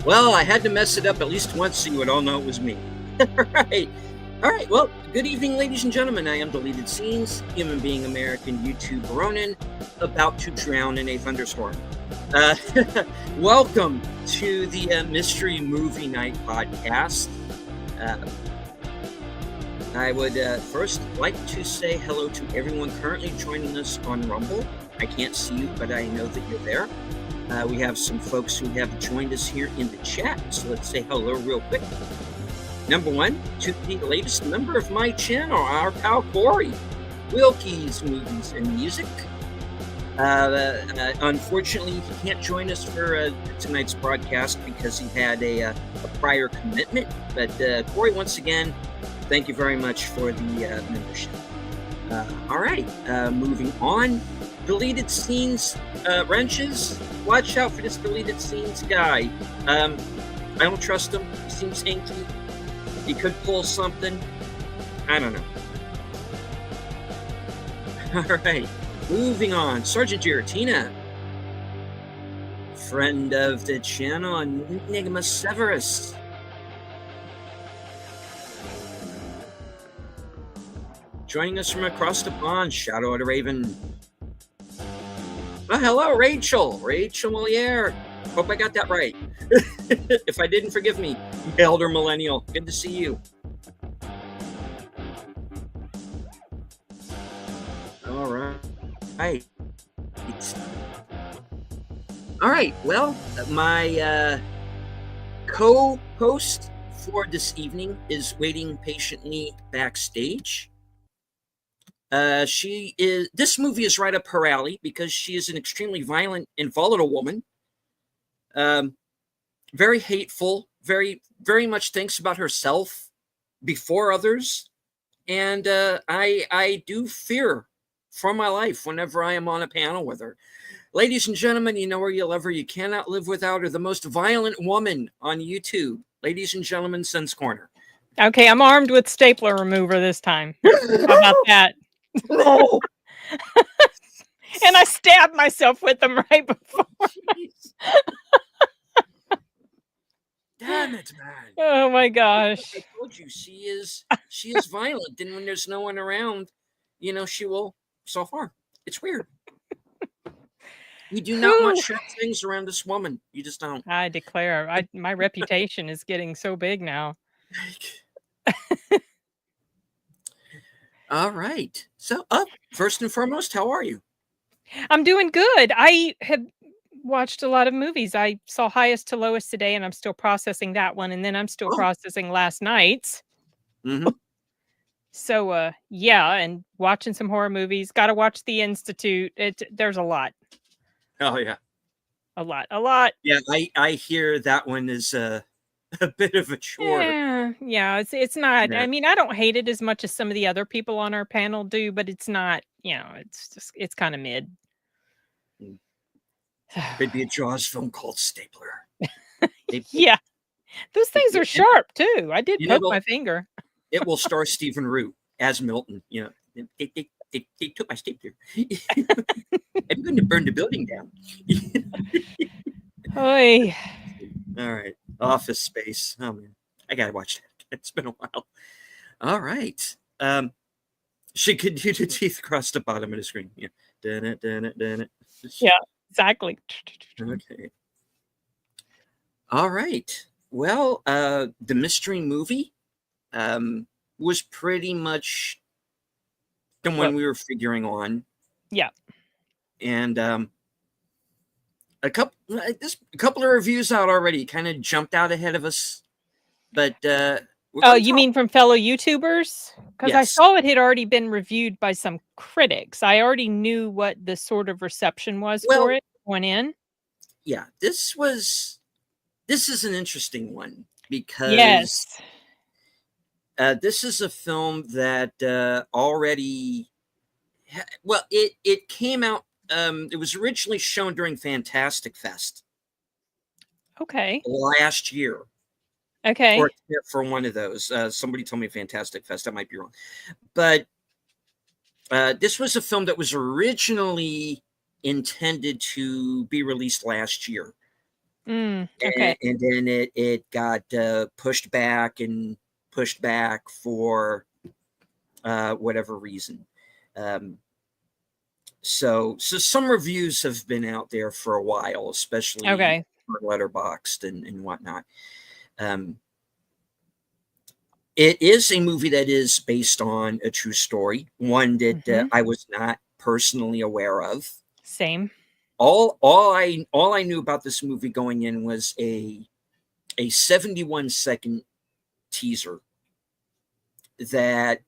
Well, I had to mess it up at least once so you would all know it was me. All right. Well, good evening, ladies and gentlemen. I am Deleted Scenes, human being American YouTube Ronin, about to drown in a thunderstorm. Welcome to the Mystery Movie Night podcast. I would first like to say hello to everyone currently joining us on Rumble. I can't see you, but I know that you're there. We have some folks who have joined us here in the chat, so let's say hello real quick. Number one, to the latest member of my channel, our pal Corey, Wilky's Movies and Music. Unfortunately, he can't join us for tonight's broadcast because he had a prior commitment. But Corey, once again, thank you very much for the membership. All right, moving on. Deleted Scenes wrenches. Watch out for this Deleted Scenes guy. I don't trust him. He seems hinky. He could pull something. I don't know. All right, moving on. Sergeant Giratina, friend of the channel, Enigma Severus. Joining us from across the pond, Shadow of the Raven. Oh, hello, Rachel. Rachel Moliere. Hope I got that right. If I didn't, forgive me, Elder Millennial. Good to see you. All right. All right. Well, my co-host for this evening is waiting patiently backstage. This movie is right up her alley because she is an extremely violent and volatile woman. Very hateful, very, very much thinks about herself before others. And I do fear for my life whenever I am on a panel with her. Ladies and gentlemen, you know her, you love her, you cannot live without her, the most violent woman on YouTube. Ladies and gentlemen, Sense Corner. Okay, I'm armed with stapler remover this time. How about that? No. And I stabbed myself with them right before. Damn it, man. Oh my gosh. I told you, she is violent, and when there's no one around, you know, she will self-harm. It's weird. You do not want sharp things around this woman. You just don't. I declare, my reputation is getting so big now. All right. So, first and foremost, how are you? I'm doing good. I have watched a lot of movies. I saw Highest to Lowest today, and I'm still processing that one. And then I'm still processing last night's. Mm-hmm. So, yeah, and watching some horror movies. Got to watch The Institute. There's a lot. Oh, yeah. A lot. Yeah, I hear that one is a bit of a chore. Yeah, it's not. Yeah. I mean, I don't hate it as much as some of the other people on our panel do, but it's not, it's kind of mid. Could be a Jaws film called Stapler. Yeah. Those things are sharp too. I did poke my finger. It will star Stephen Root as Milton. You know, they took my stapler. I'm going to burn the building down. Oy. All right. Office Space. Oh, man. I got to watch that. It's been a while. All right. She could do the teeth across the bottom of the screen. Yeah. Dun it. Yeah, exactly. Okay. All right. Well, the mystery movie was pretty much the one we were figuring on. Yeah. And a couple of reviews out already kind of jumped out ahead of us. But you mean from fellow YouTubers? Because I saw it had already been reviewed by some critics. I already knew what the sort of reception was for it went in. Yeah, this is an interesting one because this is a film that already it came out. It was originally shown during Fantastic Fest. Okay. Last year. Okay. Or for one of those. Somebody told me Fantastic Fest. I might be wrong. But this was a film that was originally intended to be released last year. Okay. And then it got pushed back for whatever reason. So some reviews have been out there for a while, especially for Letterboxd and whatnot. It is a movie that is based on a true story, one that I was not personally aware of. Same. All I knew about this movie going in was a 71-second teaser that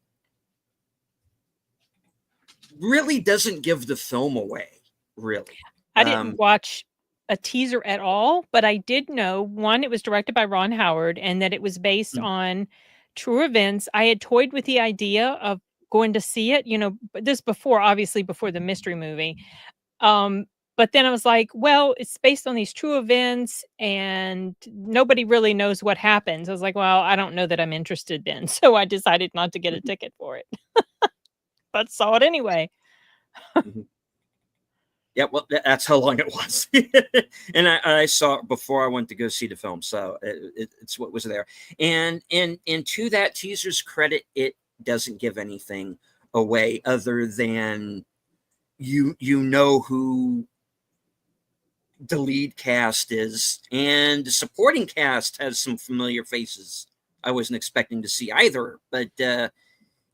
really doesn't give the film away, really. I didn't watch a teaser at all, but I did know, one, it was directed by Ron Howard, and that it was based on true events. I had toyed with the idea of going to see it, this obviously before the mystery movie. But then I was like, well, it's based on these true events and nobody really knows what happens. I was like, well, I don't know that I'm interested then. So I decided not to get a ticket for it. But saw it anyway. Yeah, well, that's how long it was. And I saw it before I went to go see the film. So it's what was there. And to that teaser's credit, it doesn't give anything away other than you know who the lead cast is, and the supporting cast has some familiar faces I wasn't expecting to see either. But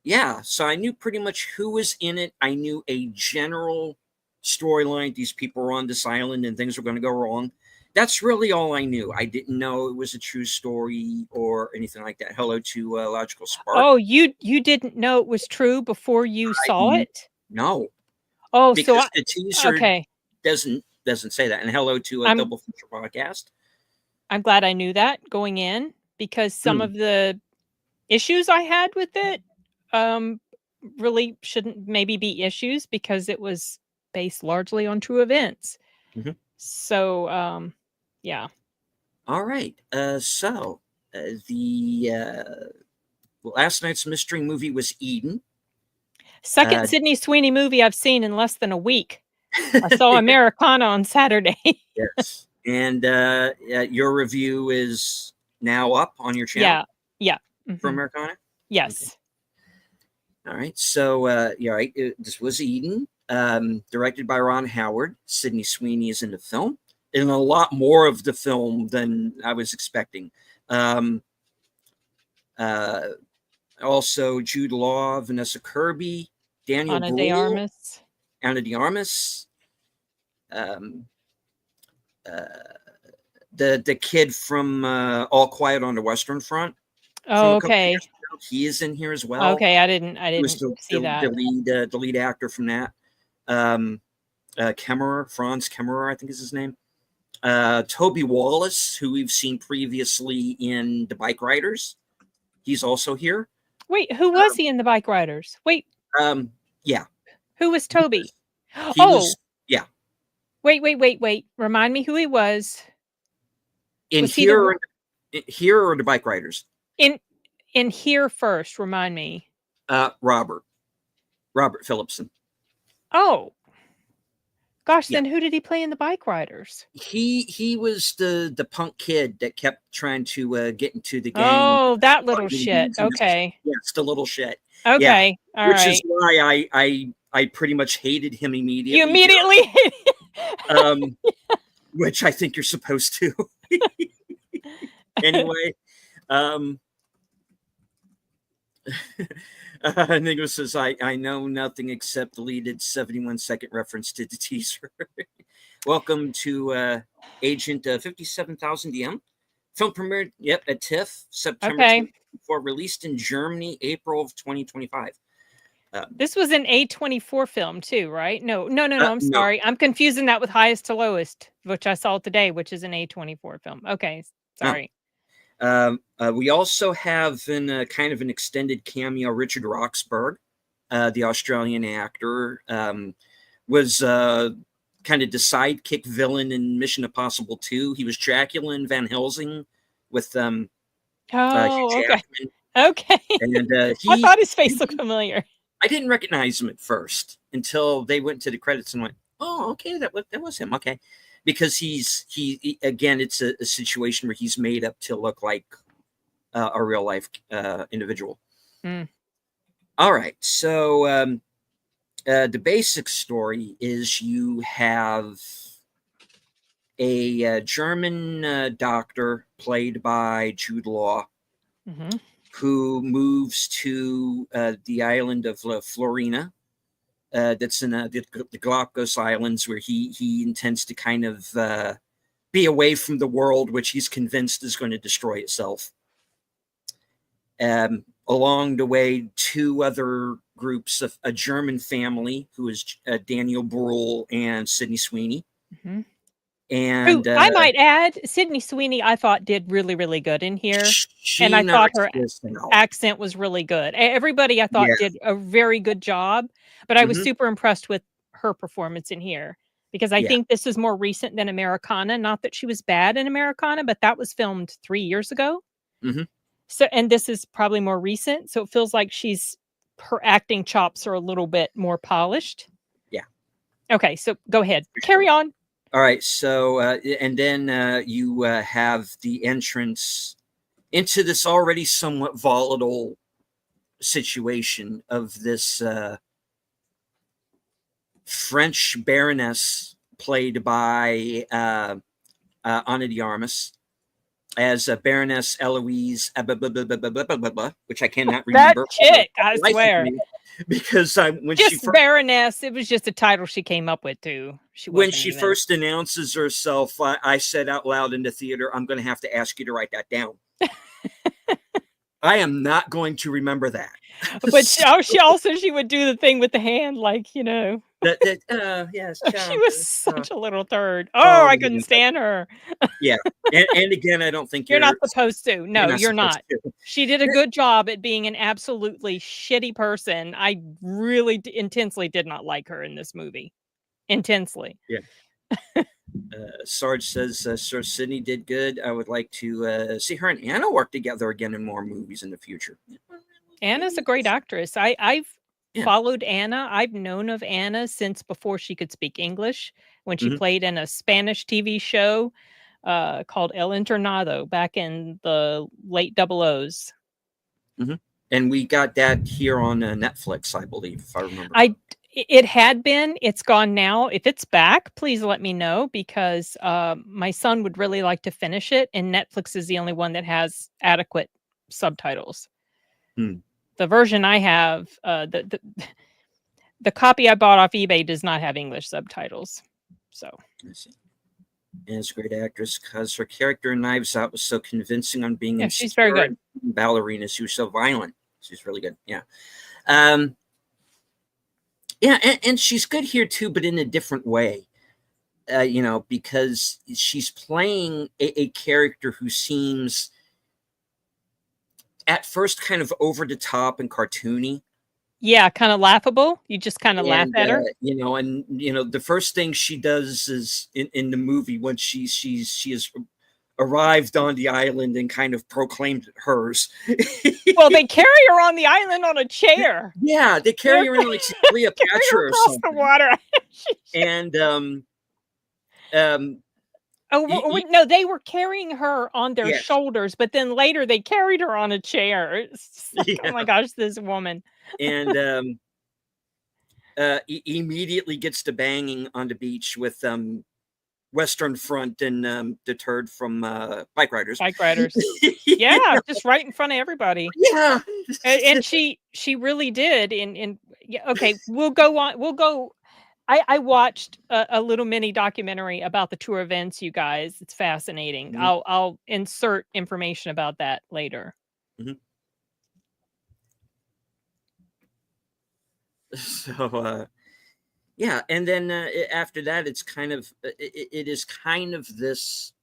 yeah, so I knew pretty much who was in it. I knew a general storyline. These people were on this island and things were going to go wrong. That's really all I knew. I didn't know it was a true story or anything like that. Hello to Logical Spark. Oh, you didn't know it was true before you saw it? No. Oh, because so the teaser doesn't say that. And hello to a Double Feature podcast. I'm glad I knew that going in, because some of the issues I had with it really shouldn't maybe be issues, because it was based largely on true events. So yeah. All right. So the last night's mystery movie was Eden. Second Sydney Sweeney movie I've seen in less than a week. I saw Americana on Saturday. Yes. And your review is now up on your channel? Yeah. For Americana? Yes. Okay. All right. So, this was Eden, directed by Ron Howard. Sydney Sweeney is in the film, and a lot more of the film than I was expecting. Also, Jude Law, Vanessa Kirby, Daniel Ana de Armas. The kid from All Quiet on the Western Front. Oh, okay. He is in here as well. Okay, I didn't see that. The lead actor from that. Franz Kemmerer, I think is his name. Toby Wallace, who we've seen previously in The Bike Riders. He's also here. Wait, who was he in The Bike Riders? Wait. Yeah. Who was Toby? Yeah. Wait. Remind me who he was. Here or The Bike Riders? In here first, remind me. Robert Phillipson. Oh. Gosh, then who did he play in The Bike Riders? He was the punk kid that kept trying to get into the gang. Oh, that little shit. Okay. Yes, the little shit. Okay. Yeah. Which is why I pretty much hated him immediately. You immediately hated him. Which I think you're supposed to. Anyway, Nicholas says, I know nothing except deleted 71-second reference to the teaser. Welcome to Agent 57,000 DM. Film premiered, at TIFF, September 2024, released in Germany, April of 2025. This was an A24 film too, right? No, I'm sorry. I'm confusing that with Highest to Lowest, which I saw today, which is an A24 film. Okay, sorry. We also have in kind of an extended cameo, Richard Roxburgh, the Australian actor, was kind of the sidekick villain in Mission Impossible 2. He was Dracula in Van Helsing with Hugh Jackman. Okay. And I thought his face looked familiar. I didn't recognize him at first until they went to the credits and went, "Oh, okay, that was him." Okay. because again, it's a situation where he's made up to look like a real life individual. Mm. All right, so the basic story is you have a German doctor played by Jude Law, Mm-hmm. who moves to the island of Florina. That's in the Galapagos Islands, where he intends to kind of be away from the world, which he's convinced is going to destroy itself. Along the way, two other groups of a German family, who is Daniel Bruhl and Sydney Sweeney. Mm-hmm. And Who, I might add, Sydney Sweeney, I thought did really, really good in here. And she I thought knocks her this out. accent was really good. Everybody I thought Yeah. did a very good job, but I was Mhm. super impressed with her performance in here because I Yeah. think this is more recent than Americana. Not that she was bad in Americana, but that was filmed 3 years ago. Mhm. So, and this is probably more recent, so it feels like her acting chops are a little bit more polished. Yeah. Okay, so go ahead. For Carry sure. on. All right. So, and then you have the entrance into this already somewhat volatile situation of this French baroness played by Ana de Armas as Baroness Eloise, which I cannot That remember. chick, I swear. Because when Just Baroness, it was just a title she came up with too. when she first announces herself, I said out loud in the theater, "I'm going to have to ask you to write that down." I am not going to remember that. But she would do the thing with the hand, like, you know. Yes, She was such a little turd. Oh, I couldn't stand her. yeah. And again, I don't think You're not supposed to. No, you're supposed not. to. She did a good job at being an absolutely shitty person. I really intensely did not like her in this movie. Intensely. Yeah. Sarge says Sir Sydney did good. I would like to see her and Anna work together again in more movies in the future. Anna's a great actress. I've followed Anna. I've known of Anna since before she could speak English, when she played in a Spanish TV show called El Internado back in the late 00s. Mm-hmm. And we got that here on Netflix, I believe, if I remember. It had been. It's gone now. If it's back, please let me know, because my son would really like to finish it, and Netflix is the only one that has adequate subtitles. The version I have, the copy I bought off eBay does not have English subtitles. So. I see. And it's a great actress because her character in Knives Out was so convincing on being insecure. She's very good. Ballerina, she was so violent. She's really good. Yeah. And she's good here too, but in a different way. Because she's playing a character who seems at first kind of over the top and cartoony. Yeah, kind of laughable. You just kind of laugh at her. The first thing she does is in the movie, when she has arrived on the island and kind of proclaimed it hers. Well, they carry her on the island on a chair. Yeah, they carry her in like Cleopatra or something. The water. And no, they were carrying her on their shoulders, but then later they carried her on a chair. It's like, oh my gosh, this woman. And immediately gets to banging on the beach with Western Front and deterred from bike riders. Yeah, just right in front of everybody. Yeah. And she really did. Okay, we'll go on. I watched a little mini documentary about the tour events, you guys. It's fascinating. I'll insert information about that later. So yeah, and then after that, it's kind of it is kind of this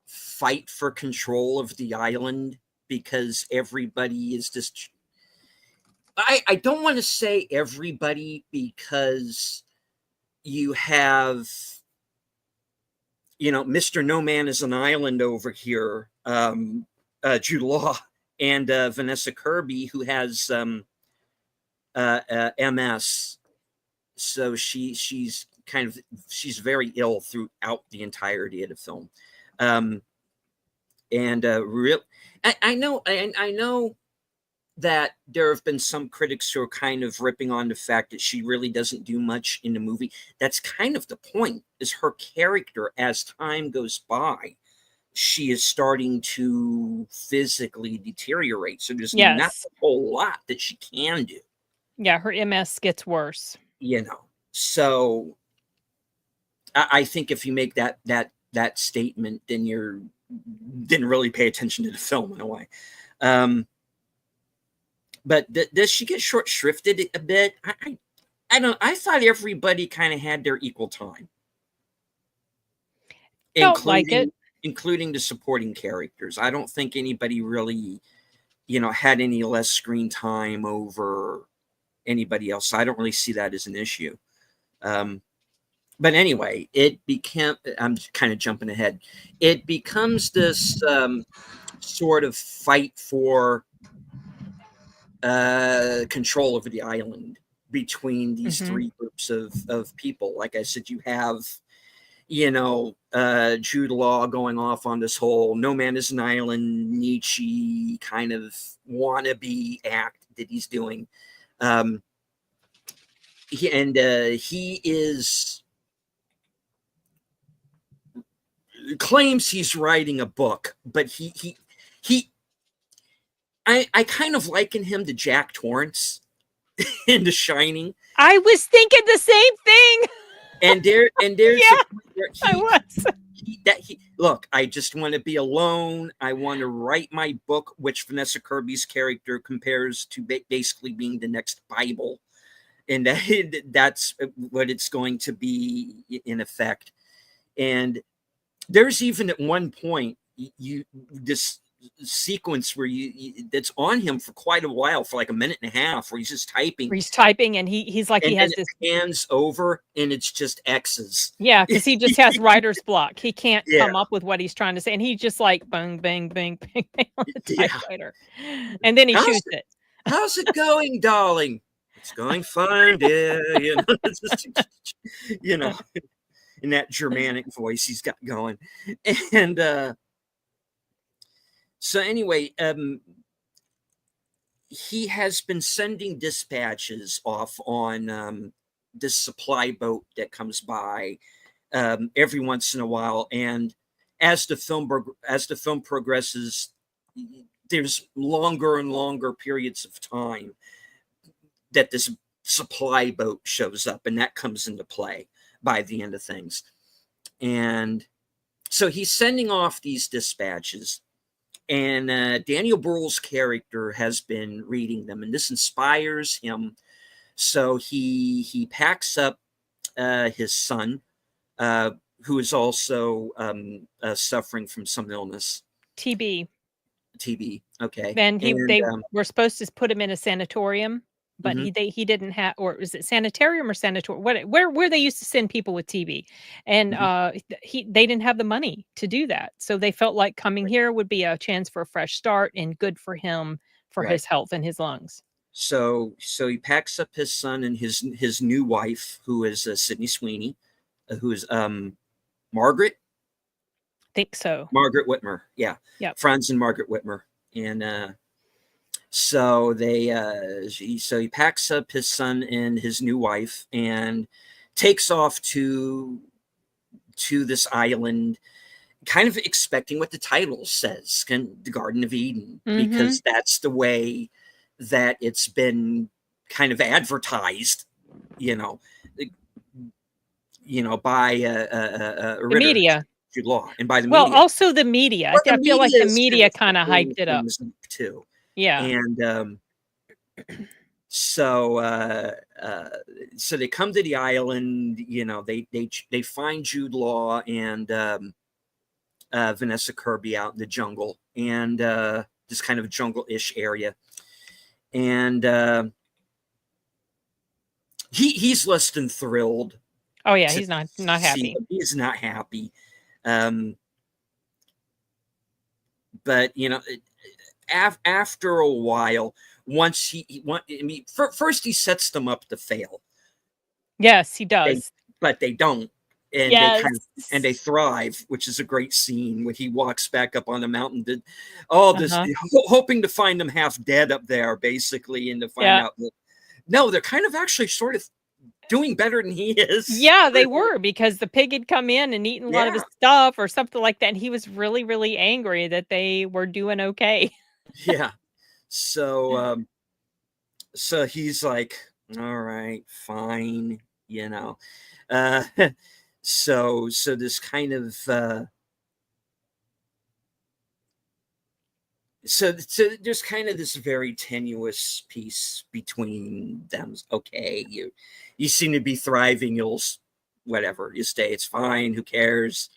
fight for control of the island, because everybody is just. I don't want to say everybody, because you have, Mr. No Man is an Island over here, Jude Law, and Vanessa Kirby, who has MS. So she's she's very ill throughout the entirety of the film. I know that there have been some critics who are kind of ripping on the fact that she really doesn't do much in the movie. That's kind of the point, is her character, as time goes by, she is starting to physically deteriorate. So there's not a whole lot that she can do. Yeah, her MS gets worse. So I think if you make that statement, then you didn't really pay attention to the film in a way. But does she get short shrifted a bit? I thought everybody kind of had their equal time, including the supporting characters. I don't think anybody really, had any less screen time over anybody else. I don't really see that as an issue. But anyway, I'm kind of jumping ahead. It becomes this sort of fight for control over the island between these three groups of people. Like I said, you have, Jude Law going off on this whole no man is an island Nietzsche kind of wannabe act that he's doing. He claims he's writing a book, but I kind of liken him to Jack Torrance in The Shining. I was thinking the same thing. And there's I was. Look, I just want to be alone. I want to write my book, which Vanessa Kirby's character compares to basically being the next Bible. And that's what it's going to be in effect. And there's even at one point this sequence where that's on him for quite a while, for like a minute and a half, where he's just typing. He's typing, and he's like, he has this hands over, and it's just X's. Yeah, because he just has writer's block. He can't come up with what he's trying to say, and he just like bang, bang, bang, bang, bang on the typewriter, and then he shoots it. How's it going, darling? It's going fine, dear. In that Germanic voice he's got going, and so anyway, he has been sending dispatches off on this supply boat that comes by every once in a while, and as the film progresses, there's longer and longer periods of time that this supply boat shows up, and that comes into play by the end of things. And so he's sending off these dispatches, and Daniel Bruhl's character has been reading them, and this inspires him. So he packs up his son, who is also suffering from some illness. TB. Okay. And they were supposed to put him in a sanatorium, but he didn't have, or was it sanitarium or sanatorium? Where they used to send people with TB, and they didn't have the money to do that, so they felt like coming here would be a chance for a fresh start and good for him for his health and his lungs. So he packs up his son and his new wife, who is Sydney Sweeney, who is Margaret. Think so. Margaret Whitmer, yeah. Franz and Margaret Whitmer, and so he packs up his son and his new wife and takes off to this island, kind of expecting what the title says, the Garden of Eden, because that's the way that it's been kind of advertised, by the media. Law, and by the media. Well, also the media. I feel like the media kind of hyped it up too. Yeah. And so they come to the island, they find Jude Law and Vanessa Kirby out in the jungle, and this kind of jungle-ish area. And he's less than thrilled. Oh yeah, he's not happy. He's not happy. But after a while, once first he sets them up to fail. Yes, he does. but they don't. And they Yes. kind of, and they thrive, which is a great scene when he walks back up on the mountain to all this, hoping to find them half dead up there, basically, and to find out that no, they're kind of actually sort of doing better than he is. Yeah, they were, because the pig had come in and eaten a lot of his stuff or something like that, and he was really, really angry that they were doing okay. Yeah. So so he's like, all right, fine, you know. Uh so this kind of so there's kind of this very tenuous piece between them. Okay, you seem to be thriving, whatever, you stay, it's fine, who cares,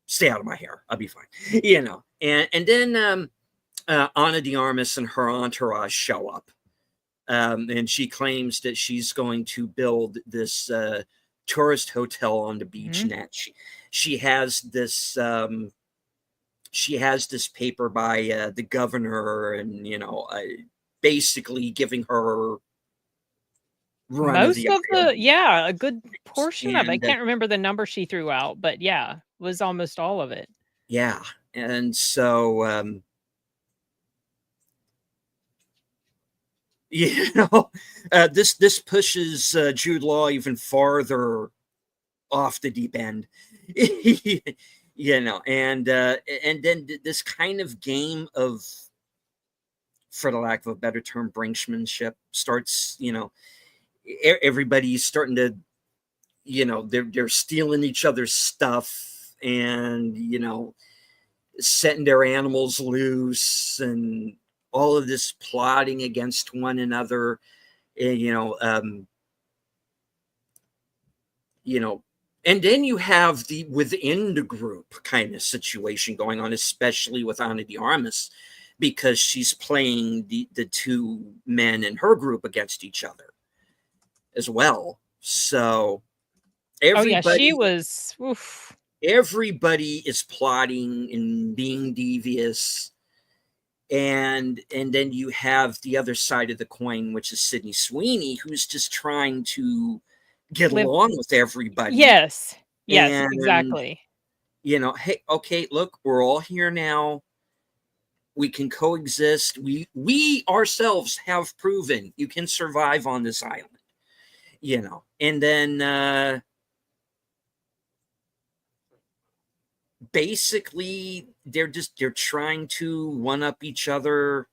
stay out of my hair, I'll be fine, you know. And then Ana de Armas and her entourage show up, and she claims that she's going to build this tourist hotel on the beach net. She has this paper by the governor, and basically giving her run Most of the of island. a good portion of it. I And can't remember the number she threw out, but yeah, was almost all of it. yeah, and so this pushes Jude Law even farther off the deep end. And then this kind of game of, for the lack of a better term, brinksmanship starts. Everybody's starting to, they're stealing each other's stuff, and setting their animals loose, and all of this plotting against one another. And, and then you have the within the group kind of situation going on, especially with Ana de Armas, because she's playing the two men in her group against each other as well. So She was. Oof. Everybody is plotting and being devious. And then you have the other side of the coin, which is Sydney Sweeney, who's just trying to get along with everybody. Yes, exactly. Hey, okay, look, we're all here now. We can coexist. We ourselves have proven you can survive on this island. And then basically they're trying to one up each other,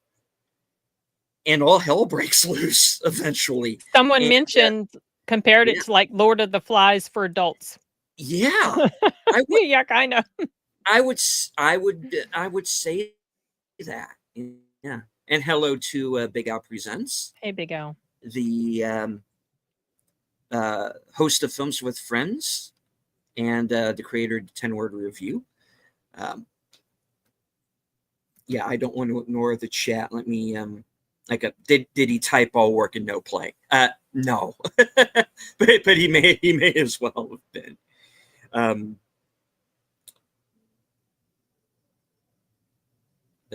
and all hell breaks loose eventually. Someone mentioned, compared it to like Lord of the Flies for adults. Yeah. Yeah, kind of. I would say that. Yeah. And hello to Big Al Presents. Hey, Big Al. The host of Films with Friends, and the creator of 10-Word Review. Yeah, I don't want to ignore the chat. Let me did he type all work and no play? No. but he may as well have been.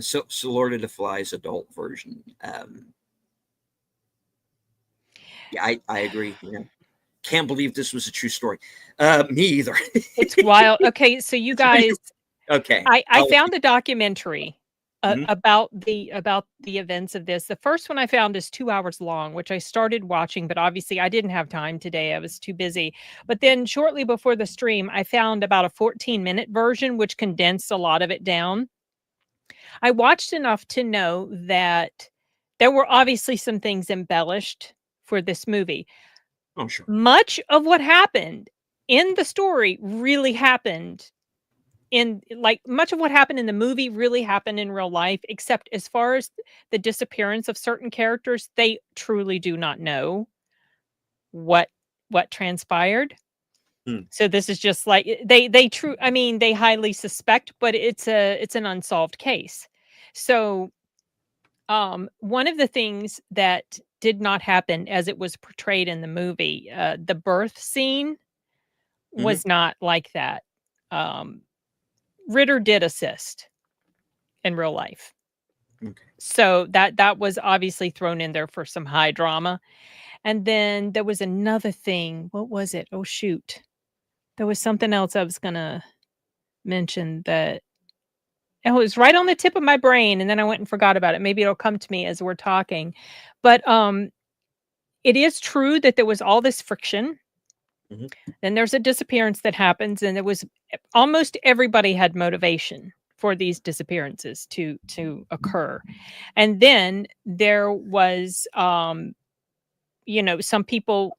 So Lord of the Flies adult version. Yeah, I agree. Yeah. Can't believe this was a true story. Me either. It's wild. Okay, so you guys. Okay. I found a documentary about the events of this. The first one I found is 2 hours long, which I started watching, but obviously I didn't have time today. I was too busy. But then shortly before the stream, I found about a 14-minute version, which condensed a lot of it down. I watched enough to know that there were obviously some things embellished for this movie. Oh, sure. Much of what happened in the story really happened much of what happened in the movie really happened in real life, except as far as the disappearance of certain characters, they truly do not know what transpired. So this is just like they highly suspect, but it's an unsolved case. So one of the things that did not happen as it was portrayed in the movie, the birth scene was not like that. Ritter did assist in real life. Okay. So that was obviously thrown in there for some high drama. And then there was another thing. What was it? Oh, shoot. There was something else I was gonna mention that it was right on the tip of my brain, and then I went and forgot about it. Maybe it'll come to me as we're talking. But, it is true that there was all this friction. Mhm. Then there's a disappearance that happens, and there was almost everybody had motivation for these disappearances to occur. And then there was, some people,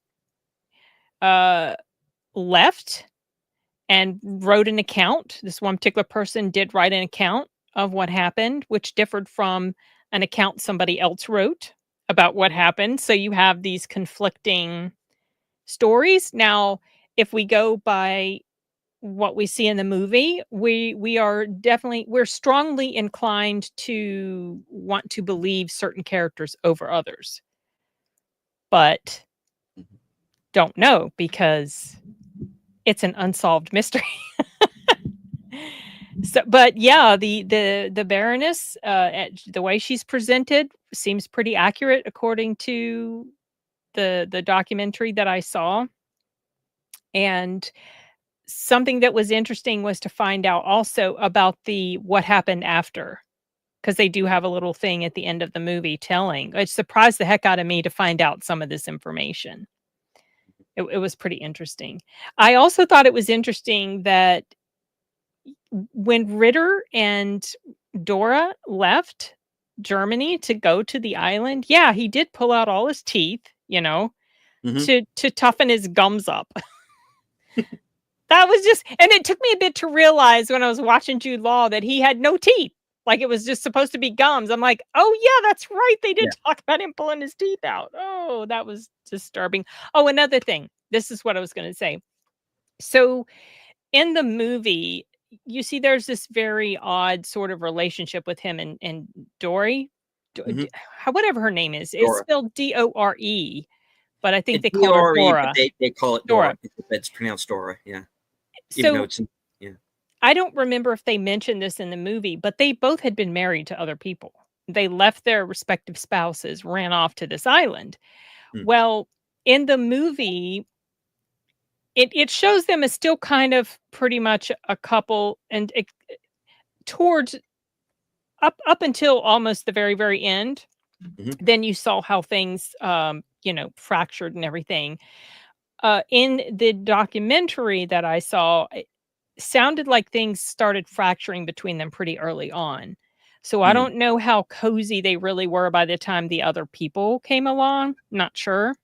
uh, left and wrote an account. This one particular person did write an account of what happened, which differed from an account somebody else wrote about what happened. So you have these conflicting stories. Now, if we go by what we see in the movie, we're strongly inclined to want to believe certain characters over others. But Mhm. don't know because it's an unsolved mystery. So, but yeah, the Baroness, the way she's presented seems pretty accurate according to the documentary that I saw. And something that was interesting was to find out also about the what happened after, because they do have a little thing at the end of the movie telling. It surprised the heck out of me to find out some of this information. It was pretty interesting. I also thought it was interesting that when Ritter and Dora left Germany to go to the island, yeah, he did pull out all his teeth, Mhm. to toughen his gums up. That was just, and it took me a bit to realize when I was watching Jude Law that he had no teeth. Like it was just supposed to be gums. I'm like, oh yeah, that's right. They Yeah. did talk about him pulling his teeth out. Oh, that was disturbing. Oh, another thing. This is what I was going to say. So in the movie, you see there's this very odd sort of relationship with him and Dory. Mhm. Whatever her name is. It's Dora. spelled Dore, but I think It's they called her D-O-R-E, but Dora. they call it Dora. Dora. It's pronounced Dora, yeah. Even though So it's yeah. I don't remember if they mentioned this in the movie, but they both had been married to other people. They left their respective spouses, ran off to this island. Mm. Well, in the movie, it shows them as still kind of pretty much a couple, and towards up until almost the very very end. Mhm. Then you saw how things fractured and everything. In the documentary that I saw, sounded like things started fracturing between them pretty early on. So I Mm. don't know how cozy they really were by the time the other people came along. Not sure.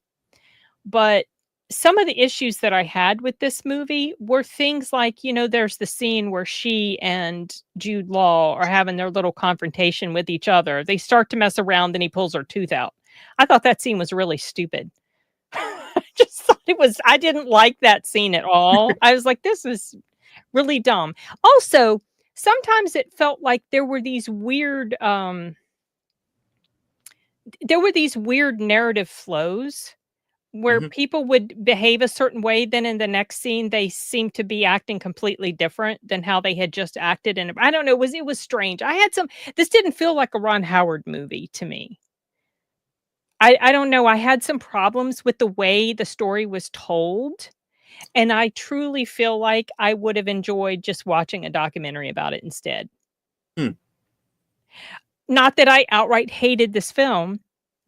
But some of the issues that I had with this movie were things like, there's the scene where she and Jude Law are having their little confrontation with each other. They start to mess around, and he pulls her tooth out. I thought that scene was really stupid. I just thought I didn't like that scene at all. I was like, this is really dumb. Also, sometimes it felt like there were these weird narrative flows where Mhm. people would behave a certain way, then in the next scene they seemed to be acting completely different than how they had just acted. And I don't know, it was strange. This didn't feel like a Ron Howard movie to me. I don't know. I had some problems with the way the story was told. And I truly feel like I would have enjoyed just watching a documentary about it instead. Hmm. Not that I outright hated this film,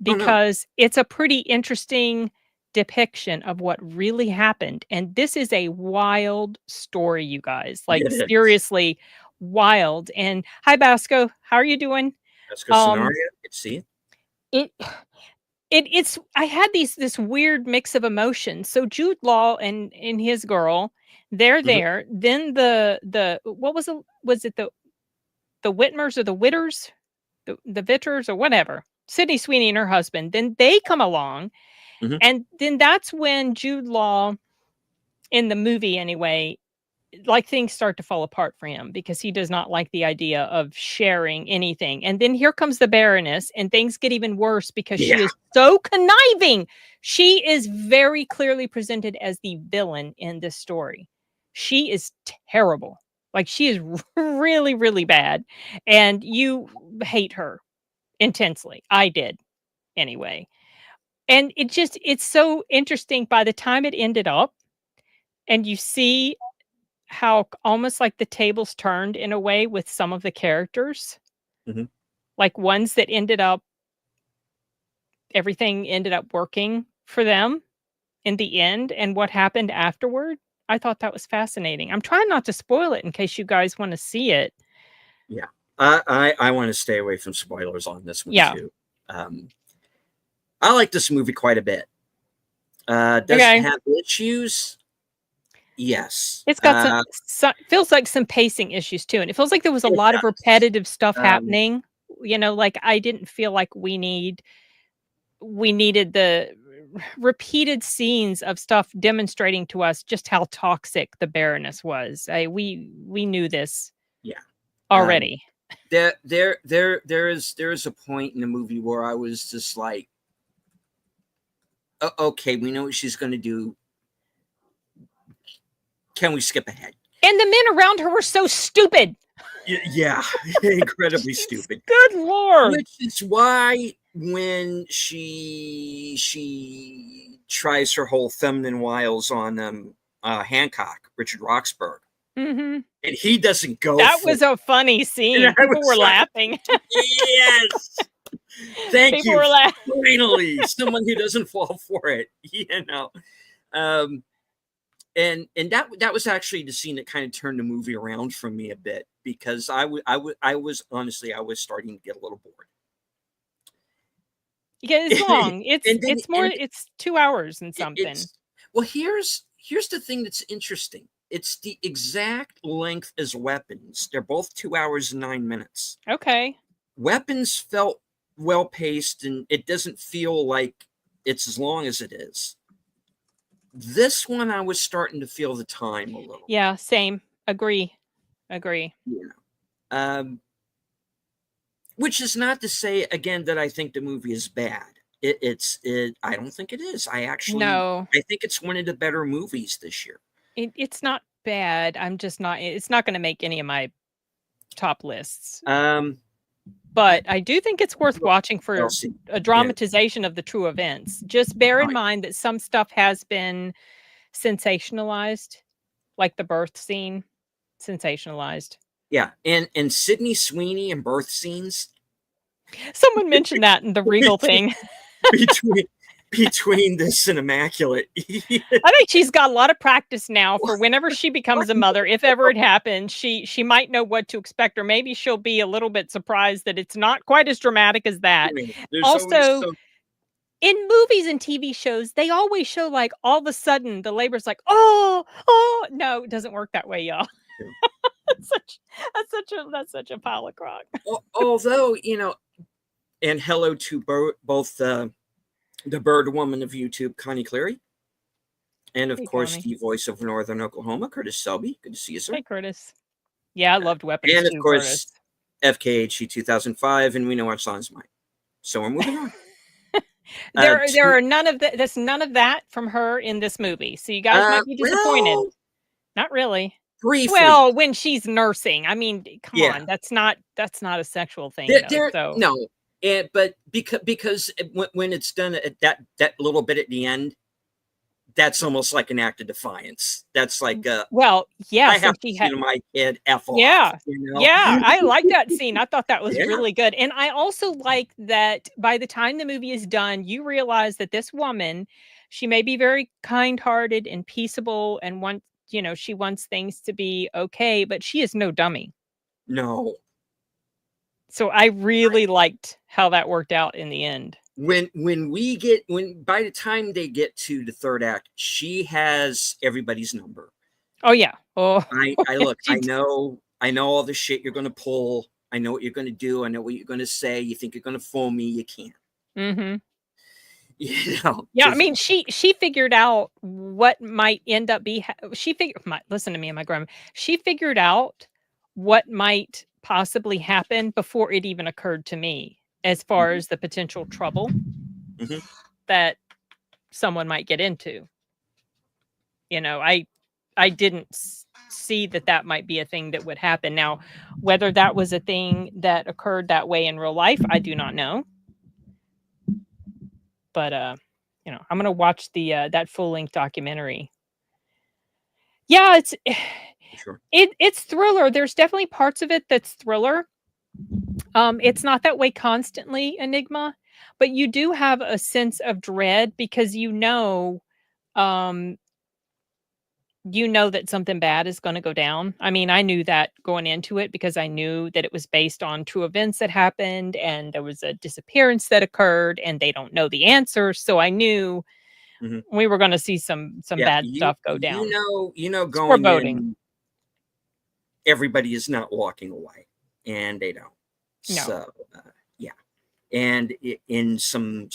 Oh, no. because it's a pretty interesting depiction of what really happened, and this is a wild story, you guys, like, It is. seriously wild. And hi, Basco, how are you doing? That's good Um, scenario. Good to see you. it it's I had this weird mix of emotions. So Jude Law and his girl, they're Mhm. there. Then the what was it the Whitmers or the Witters? The Vitters or whatever, Sydney Sweeney and her husband, then they come along, Mhm. and then that's when Jude Law, in the movie anyway, like, things start to fall apart for him because he does not like the idea of sharing anything. And then here comes the Baroness, and things get even worse because she Yeah. is so conniving. She is very clearly presented as the villain in this story. She is terrible. Like, she is really, really bad, and you hate her intensely. I did anyway. And it's so interesting by the time it ended up and you see how almost like the tables turned in a way with some of the characters, Mhm. like ones that ended up everything ended up working for them in the end and what happened afterward. I thought that was fascinating. I'm trying not to spoil it in case you guys want to see it. Yeah. I want to stay away from spoilers on this one Yeah. too. I like this movie quite a bit. Does it Okay. have issues? Yes. It's got some feels like some pacing issues too, and it feels like there was a It lot of does. repetitive stuff Um, happening. Like I didn't feel like we needed the repeated scenes of stuff demonstrating to us just how toxic the Baroness was. We knew this yeah. Um, already. there is a point in the movie where I was just like, okay, we know what she's going to do. Can we skip ahead? And the men around her were so stupid. Yeah, incredibly stupid. Good lord. Which is why when she tries her whole feminine wiles on Hancock, Richard Roxburgh, Mhm. and he doesn't go That for was a funny scene. it. I People were was like, laughing. yes, thank People you. were laughing. Finally, someone who doesn't fall for it. Um, and that was actually the scene that kind of turned the movie around for me a bit because I was honestly I was starting to get a little bored. Yeah, it's long. and then It's 2 hours and something. it's well here's the thing that's interesting. It's the exact length as Weapons. They're both 2 hours and 9 minutes. Okay. Weapons felt well paced and it doesn't feel like it's as long as it is. This one I was starting to feel the time a little. Yeah, same. Agree. Agree. Yeah. Which is not to say again that I think the movie is bad. I don't think it is. No. I think it's one of the better movies this year. It's not bad. I'm just not it's not gonna make any of my top lists. Um, But I do think it's worth watching I'll for see. a dramatization of the true events. Just bear in mind that some stuff has been sensationalized, like the birth scene, sensationalized. Yeah, and Sydney Sweeney and birth scenes Someone mentioned that in the Regal thing. between between this and Immaculate. I think she's got a lot of practice now for whenever she becomes a mother, if ever it happens, she might know what to expect, or maybe she'll be a little bit surprised that it's not quite as dramatic as that. There's always Also, some in movies and TV shows, they always show like all of a sudden the labor's like, oh, no, it doesn't work that way, y'all. That's such a pile of crock. although and hello to both the bird woman of YouTube, Connie Cleary, and of Hey, course Connie. the voice of Northern Oklahoma, Curtis Selby. Good to see you, sir. Hey, Curtis. Yeah, I loved Weapons And of too, course, Curtis. FKHG 2005, and we know our son's mine. So we're moving on. There are none of that. There's none of that from her in this movie. So you guys might be disappointed. Well, Not really. briefly. Well, when she's nursing, I mean, come Yeah. on, that's not a sexual thing. So No, but because when it's done at that little bit at the end, that's almost like an act of defiance. That's like well, yeah. I So have she to had, see my kid F off. yeah, You know? yeah. I like that scene. I thought that was Yeah. really good, and I also like that by the time the movie is done, you realize that this woman, she may be very kind-hearted and peaceable, and she wants things to be okay, but she is no dummy. No. So I really liked how that worked out in the end. When by the time they get to the third act, she has everybody's number. Oh yeah. Oh, I look, I know all the shit you're gonna pull. I know what you're gonna do. I know what you're gonna say. You think you're gonna fool me, you can't. mm-hmm. Yeah, I mean, she figured out what might end up listen to me and my grandma. She figured out what might possibly happen before it even occurred to me, as far as the potential trouble that someone might get into. I didn't see that might be a thing that would happen. Now, whether that was a thing that occurred that way in real life, I do not know. But I'm gonna watch the that full length documentary. Yeah, Sure. it's thriller. There's definitely parts of it that's thriller. It's not that way constantly, Enigma, but you do have a sense of dread because um, you know that something bad is going to go down. I mean, I knew that going into it because I knew that it was based on true events that happened and there was a disappearance that occurred and they don't know the answer. So I knew Hmm. we were going to see some Yeah, bad stuff go down. It's going foreboding. in, everybody is not walking away, and they don't. No. So, yeah, and in some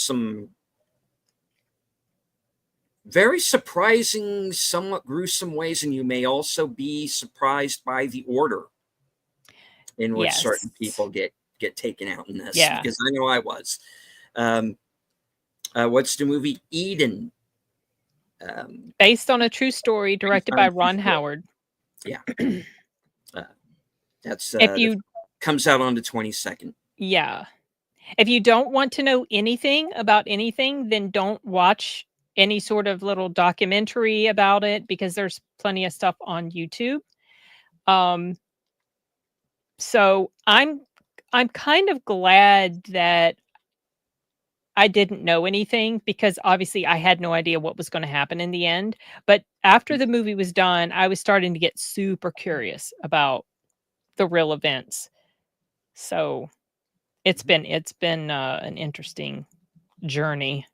very surprising, somewhat gruesome ways, and you may also be surprised by the order in which Yes. certain people get taken out in this, Yeah. because I know I was. Um, what's the movie? Eden. Based on a true story Based directed on by a true Ron story. Howard. Yeah, uh, If that you comes out on the 22nd. Yeah. If you don't want to know anything about anything, then don't watch any sort of little documentary about it because there's plenty of stuff on YouTube. Um, so I'm kind of glad that I didn't know anything because obviously I had no idea what was going to happen in the end. But after the movie was done, I was starting to get super curious about the real events. So it's been an interesting journey.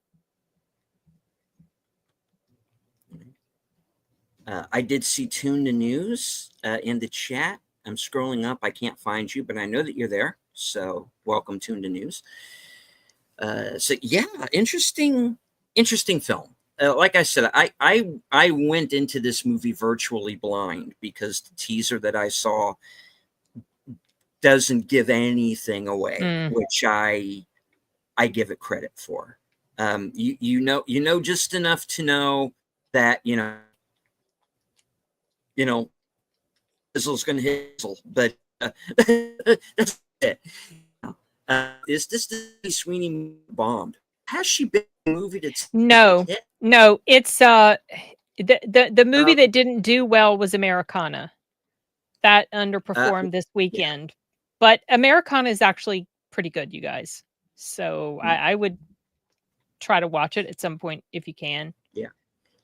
I did see Tune the News in the chat. I'm scrolling up. I can't find you, but I know that you're there. So welcome, Tune the News. So yeah, interesting film. Like I said, I went into this movie virtually blind because the teaser that I saw doesn't give anything away, Mm. which I give it credit for. You know just enough to know that you know Fizzle's going to hit Fizzle, but that's it. Is this the Sweeney bombed? Has she been a movie that's a big No, hit? no, it's the movie Uh, that didn't do well was Americana. That uh, underperformed this yeah. weekend, but Americana is actually pretty good, you guys. So Mm, I would try to watch it at some point if you can. yeah.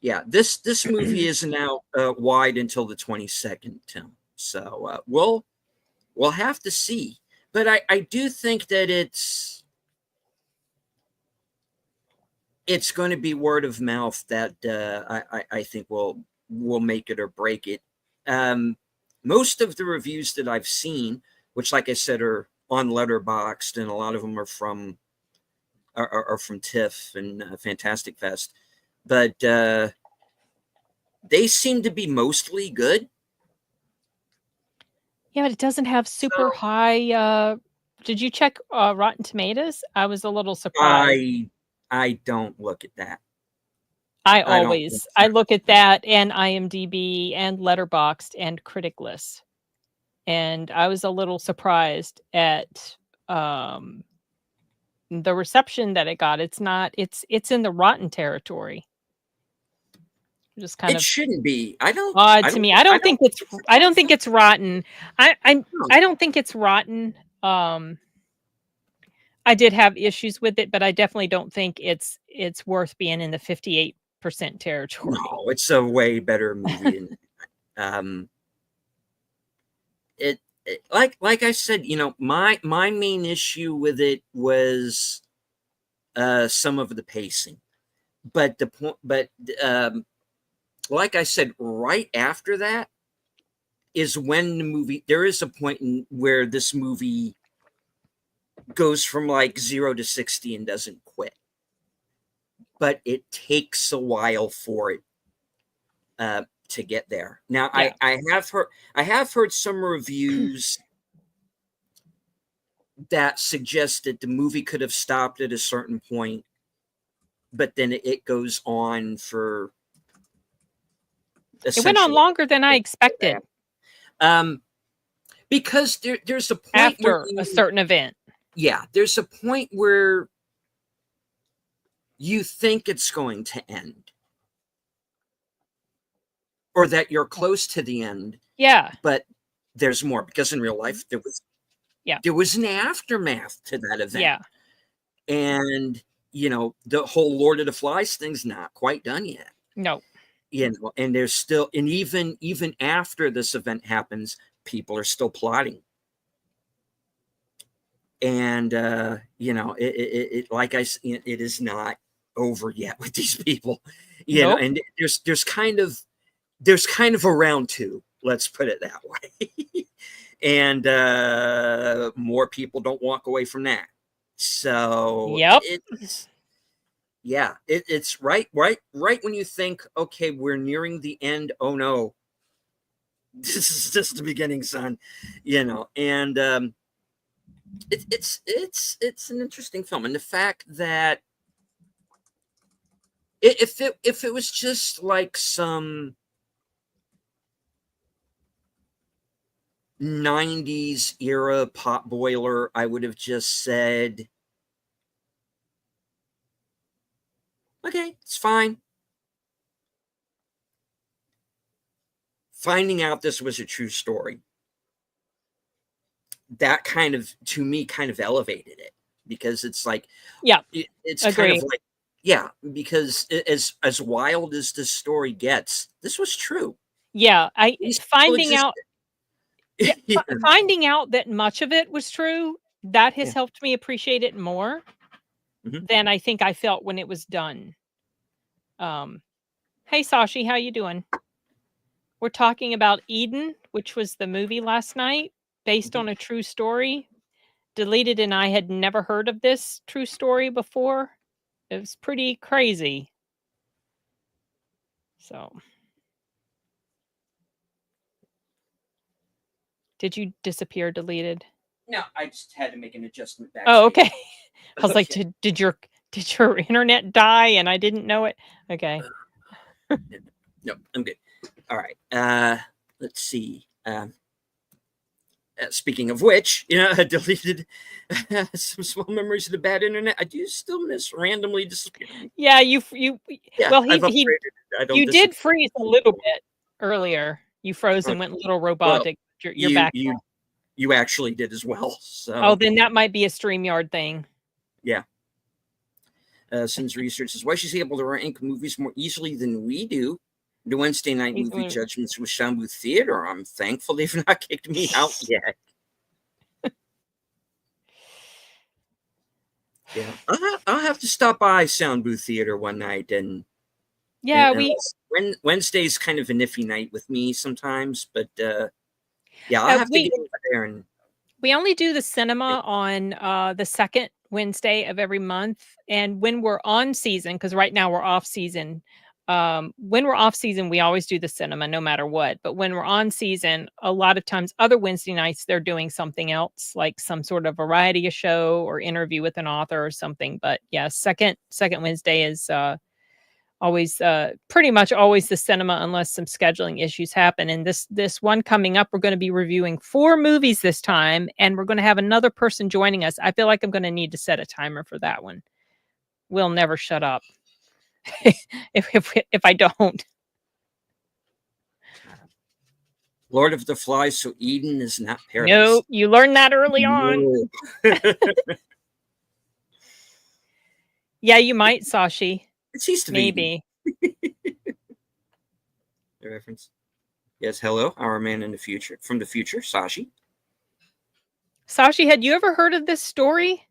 Yeah. This movie isn't out wide until the 22nd, Tim. So we'll have to see. But I do think that it's going to be word of mouth that I think will make it or break it. Most of the reviews that I've seen, which, like I said, are on Letterboxd, and a lot of them are are from TIFF and Fantastic Fest, but they seem to be mostly good. Yeah, but it doesn't have super So high, did you check, Rotten Tomatoes? I was a little surprised. I don't look at that. I I don't look always at I look at that and IMDb and Letterboxd and Critic List, and I was a little surprised at, um, the reception that it got. It's in the rotten territory. Just kind It of shouldn't be. odd to me. I I don't don't think think it's it's I don't think it's rotten. I I no. I don't think it's rotten. I did have issues with it, but I definitely don't think it's worth being in the 58% territory. No, it's a way better movie than um like I said, my main issue with it was some of the pacing. But the point but like I said, right after that is when there is a point where this movie goes from like 0 to 60 and doesn't quit. But it takes a while for it to get there. Now Yeah. I have heard some reviews that suggest that the movie could have stopped at a certain point, but then it goes on for It went on essentially longer than I expected um because there's a point where after a certain event. there's a point where you think it's going to end, or that you're close to the end. Yeah. But there's more, because in real life there was an aftermath to that event. Yeah. And the whole Lord of the Flies thing's not quite done yet. No. And there's still, and even after this event happens, people are still plotting. And it like I said, it is not over yet with these people. Nope. And there's kind of a round two, let's put it that way. And more people don't walk away from that. So yep. It's right when you think, okay, we're nearing the end. Oh no, this is just the beginning, son. And it's an interesting film, and the fact that if it was just like some 90s era pot boiler, I would have just said, okay, it's fine. Finding out this was a true story, that kind of, to me, kind of elevated it, because it's like, yeah, it's kind of like, yeah, because as wild as this story gets, this was true. Yeah, finding out that much of it was true, that has helped me appreciate it more than I think I felt when it was done. Hey, Sashi, how you doing? We're talking about Eden, which was the movie last night, based on a true story. Deleted and I had never heard of this true story before. It was pretty crazy. So, did you disappear, Deleted? No, I just had to make an adjustment back. Oh, okay. I was like, did your internet die and I didn't know it? Okay. No, I'm good. All right. Let's see. Speaking of which, I deleted some small memories of the bad internet. I do still miss randomly disappearing. Yeah, you did freeze a little bit earlier. You froze and went a little robotic. Well, you're back. You actually did as well. So. Oh, then that might be a StreamYard thing. Yeah. Since research is why she's able to rank movies more easily than we do. The Wednesday night movie judgments with Shambu Theater. I'm thankful they've not kicked me out yet. Yeah, I'll have to stop by Sound Booth Theater one night, and Wednesday's kind of an iffy night with me sometimes, but I'll have to get over there. And we only do the cinema on the second Wednesday of every month, and when we're on season, because right now we're off season. When we're off season, we always do the cinema no matter what. But when we're on season, a lot of times other Wednesday nights, they're doing something else, like some sort of variety show or interview with an author or something. But yeah, second Wednesday is always pretty much always the cinema, unless some scheduling issues happen. And this one coming up, we're going to be reviewing 4 movies this time, and we're going to have another person joining us. I feel like I'm going to need to set a timer for that one. We'll never shut up. if I don't. Lord of the Flies, so Eden is not paradise. No, you learned that early on. Yeah, you might, Sashi. It seems to be. Maybe. The reference. Yes, hello, our man in the future. From the future, Sashi. Sashi, had you ever heard of this story?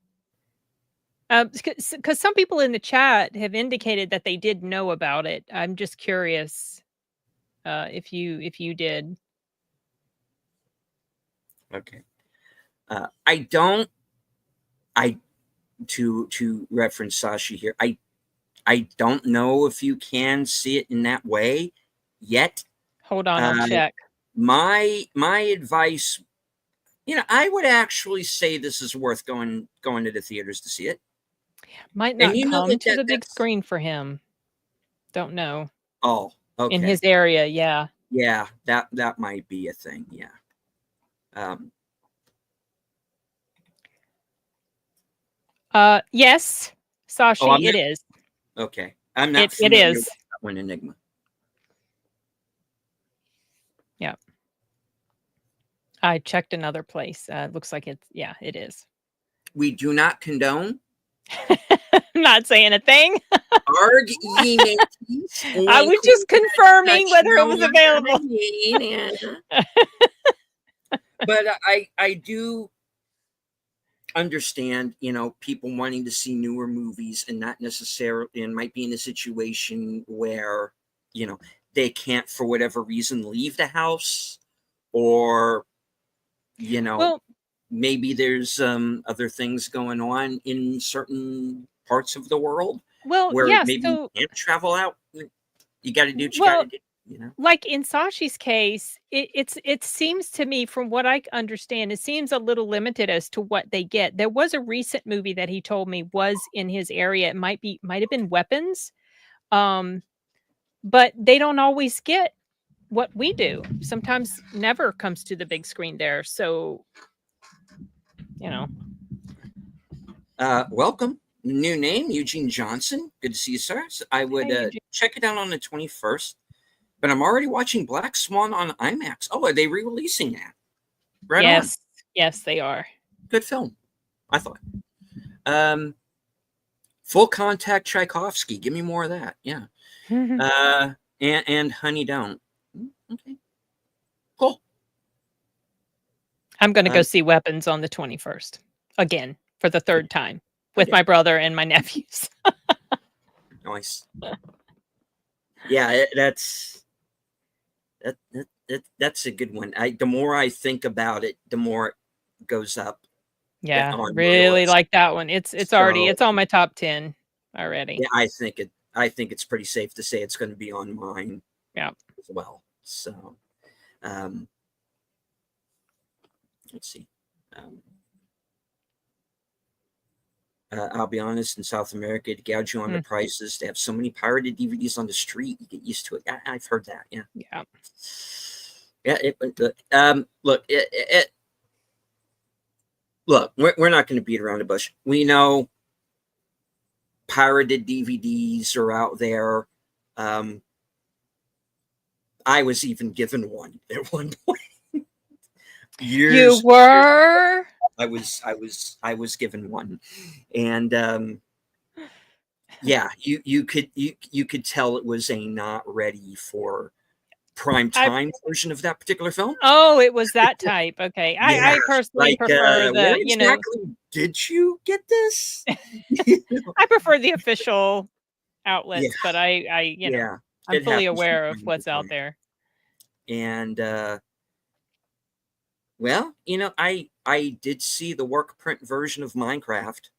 Because some people in the chat have indicated that they did know about it. I'm just curious if you did. Okay. To reference Sashi here, I don't know if you can see it in that way yet. Hold on, I'll check. My advice, I would actually say this is worth going to the theaters to see it. Might not come to the big screen for him. Don't know. Oh, okay. In his area, yeah. Yeah, that might be a thing. Yeah. Yes, Sashi, it is. Okay. I'm not It familiar is. with that one, Enigma. Yeah. I checked another place. Looks like it is. We do not condone I'm not saying a thing. arg ye mateys. I Wink, was wink, just confirming nudge, whether it know was what I available. mean. But I do understand, people wanting to see newer movies and not necessarily, and might be in a situation where, they can't, for whatever reason, leave the house, or, Well, maybe there's other things going on in certain parts of the world where yes. maybe you So, can't travel out. You got to do what you got well, to do. like in Sashi's case, it seems to me, from what I understand, it seems a little limited as to what they get. There was a recent movie that he told me was in his area. It might have been Weapons, but they don't always get what we do. Sometimes never comes to the big screen there. So, you know, Welcome. New name, Eugene Johnson. Good to see you, sir. So I would hey, Eugene. check it out on the 21st. But I'm already watching Black Swan on IMAX. Oh, are they re-releasing that? Right on. Yes, they are. Good film, I thought. Full Contact Tchaikovsky. Give me more of that. Yeah. And Honey Don't. Okay. Cool. I'm going to go see Weapons on the 21st again for the third time with my brother and my nephews. Nice. Yeah, that's a good one. The more I think about it, the more it goes up. Yeah, really like that one. It's on my top 10 already. Yeah, I think it's pretty safe to say it's going to be on mine. Yeah. As well. So, let's see. I'll be honest, in South America, to gouge you on the prices, they have so many pirated DVDs on the street, you get used to it. I've heard that. Yeah. Yeah. Look, we're not going to beat around the bush. We know pirated DVDs are out there. I was even given one at one point. You were? I was given one, and yeah, you could tell it was a not ready for prime time version of that particular film. Oh, it was that type. Okay, I personally prefer where exactly did you get this? I prefer the official outlets, but I'm fully aware of what's out there. And well, I did see the work print version of Minecraft.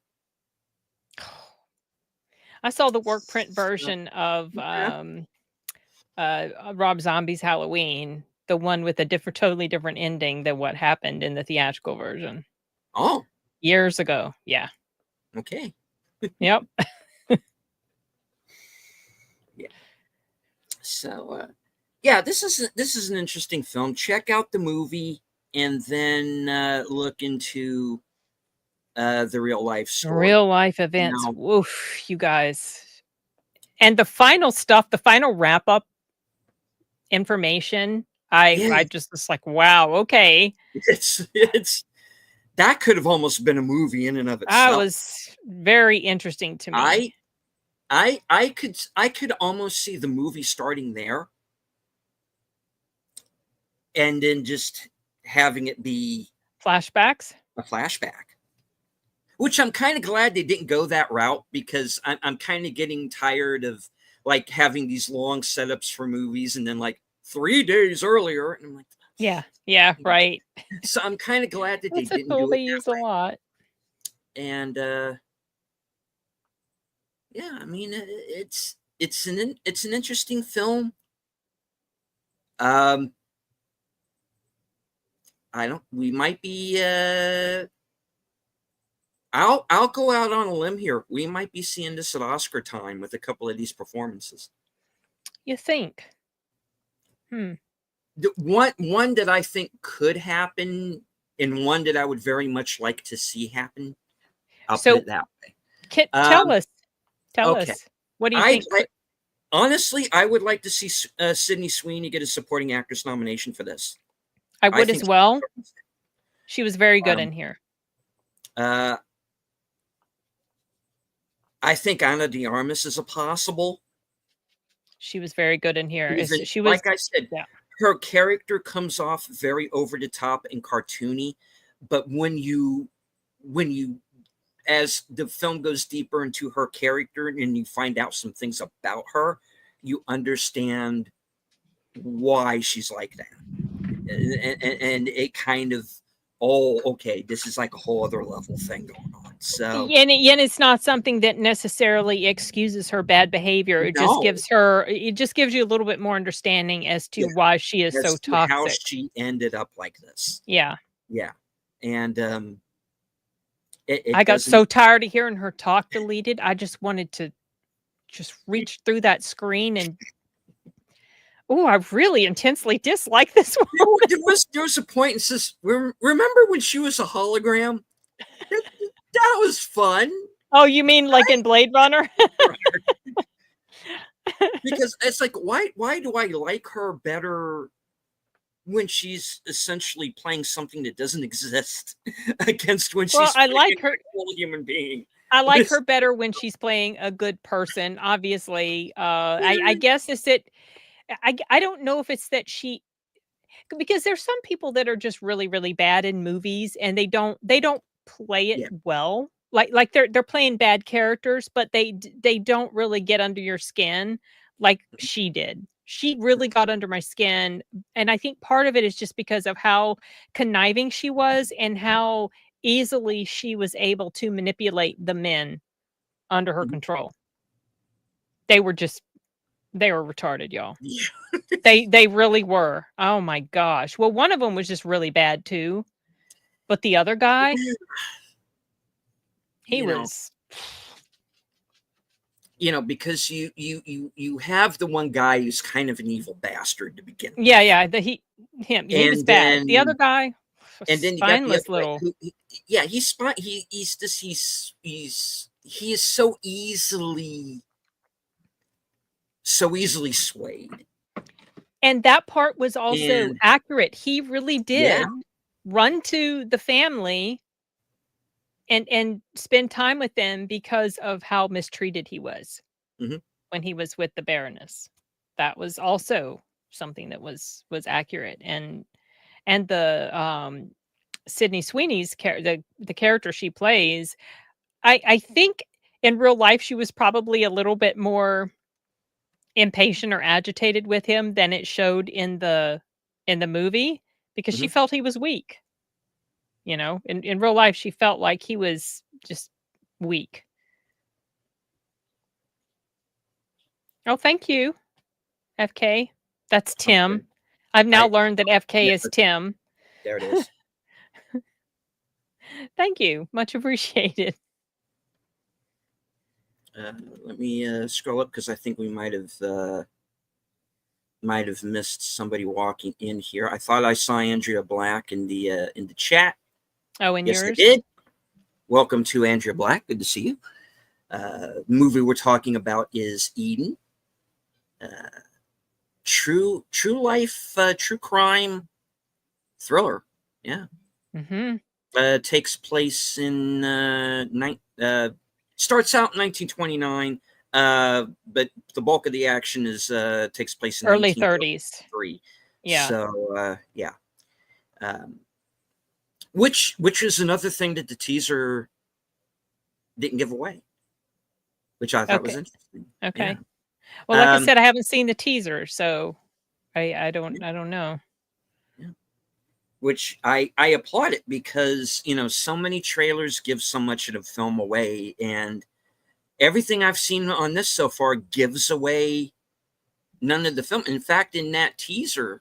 I saw the work print version of Rob Zombie's Halloween, the one with a totally different ending than what happened in the theatrical version. Oh, years ago. Yeah. Okay. Yep. Yeah. So, yeah, this is an interesting film. Check out the movie and then look into the real life story. Real life events. Oof, you guys. And the final stuff, the final wrap up information, I just was like, wow, okay. It's that could have almost been a movie in and of itself. That was very interesting to me. I could almost see the movie starting there and then just having it be flashbacks, a flashback, which I'm kind of glad they didn't go that route, because I'm kind of getting tired of like having these long setups for movies and then like 3 days earlier, and I'm like, yeah, right. So I'm kind of glad that they didn't do it. They use a lot. And yeah, I mean, it's an interesting film. We might be I'll go out on a limb here. We might be seeing this at Oscar time with a couple of these performances. You think? The one that I think could happen, and one that I would very much like to see happen. I'll put it that way. Tell us. What do you think? Honestly, I would like to see Sydney Sweeney get a supporting actress nomination for this. I would as well. She, she was very good in here. I think Ana de Armas is a possible. She was very good in here. She was, like I said, her character comes off very over the top and cartoony, but when you as the film goes deeper into her character and you find out some things about her, you understand why she's like that. And it kind of, okay, this is like a whole other level thing going on. So and it's not something that necessarily excuses her bad behavior. It just gives you a little bit more understanding as to why she is so toxic. How she ended up like this. Yeah. Yeah. And I got so tired of hearing her talk deleted. I just wanted to just reach through that screen and I really intensely dislike this one. There was a point and says, remember when she was a hologram? That was fun. Oh, you mean like in Blade Runner? Because it's like, why do I like her better when she's essentially playing something that doesn't exist against when she's I like her a whole human being? I like her better when she's playing a good person. Obviously, I guess it's that I don't know if it's that because there's some people that are just really, really bad in movies and they don't play it well. Like they're playing bad characters, but they don't really get under your skin like she did. She really got under my skin, and I think part of it is just because of how conniving she was and how easily she was able to manipulate the men under her control. They were retarded, y'all. They really were. Oh my gosh. Well, one of them was just really bad too, but the other guy, he was. Because you have the one guy who's kind of an evil bastard to begin with. Yeah. He was bad. The other guy, and then spineless little. He's he is so easily swayed. And that part was also accurate. He really did run to the family and spend time with them because of how mistreated he was when he was with the Baroness. That was also something that was accurate. And the Sydney Sweeney's the character she plays, I think in real life she was probably a little bit more impatient or agitated with him than it showed in the movie, because she felt he was weak. In real life she felt like he was just weak. Oh, thank you, FK. That's Tim. Okay. I've now learned that FK is Tim. There it is. Thank you. Much appreciated. Let me scroll up because I think we might have missed somebody walking in here. I thought I saw Andrea Black in the chat. Oh, and yes, yours? I did. Welcome to Andrea Black. Good to see you. The movie we're talking about is Eden. True life, true crime thriller. Yeah. Takes place in starts out in 1929, but the bulk of the action takes place in early 30s. Yeah. So which is another thing that the teaser didn't give away, which I thought was interesting. Okay. Yeah. Well, like I said, I haven't seen the teaser, so I don't know. Yeah. Which I applaud it, because so many trailers give so much of the film away, and everything I've seen on this so far gives away none of the film. In fact, in that teaser,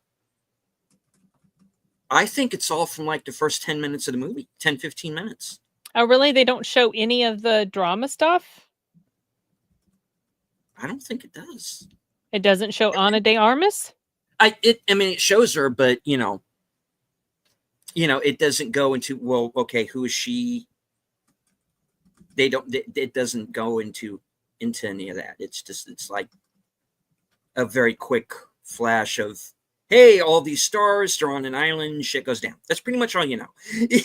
I think it's all from like the first 10 minutes of the movie, 10-15 minutes. Oh, really? They don't show any of the drama stuff? I don't think it does. It doesn't show Ana de Armas? It shows her, but it doesn't go into, well, okay, who is she? It doesn't go into into any of that. It's like a very quick flash of, hey, all these stars, they're on an island, shit goes down. That's pretty much all you know.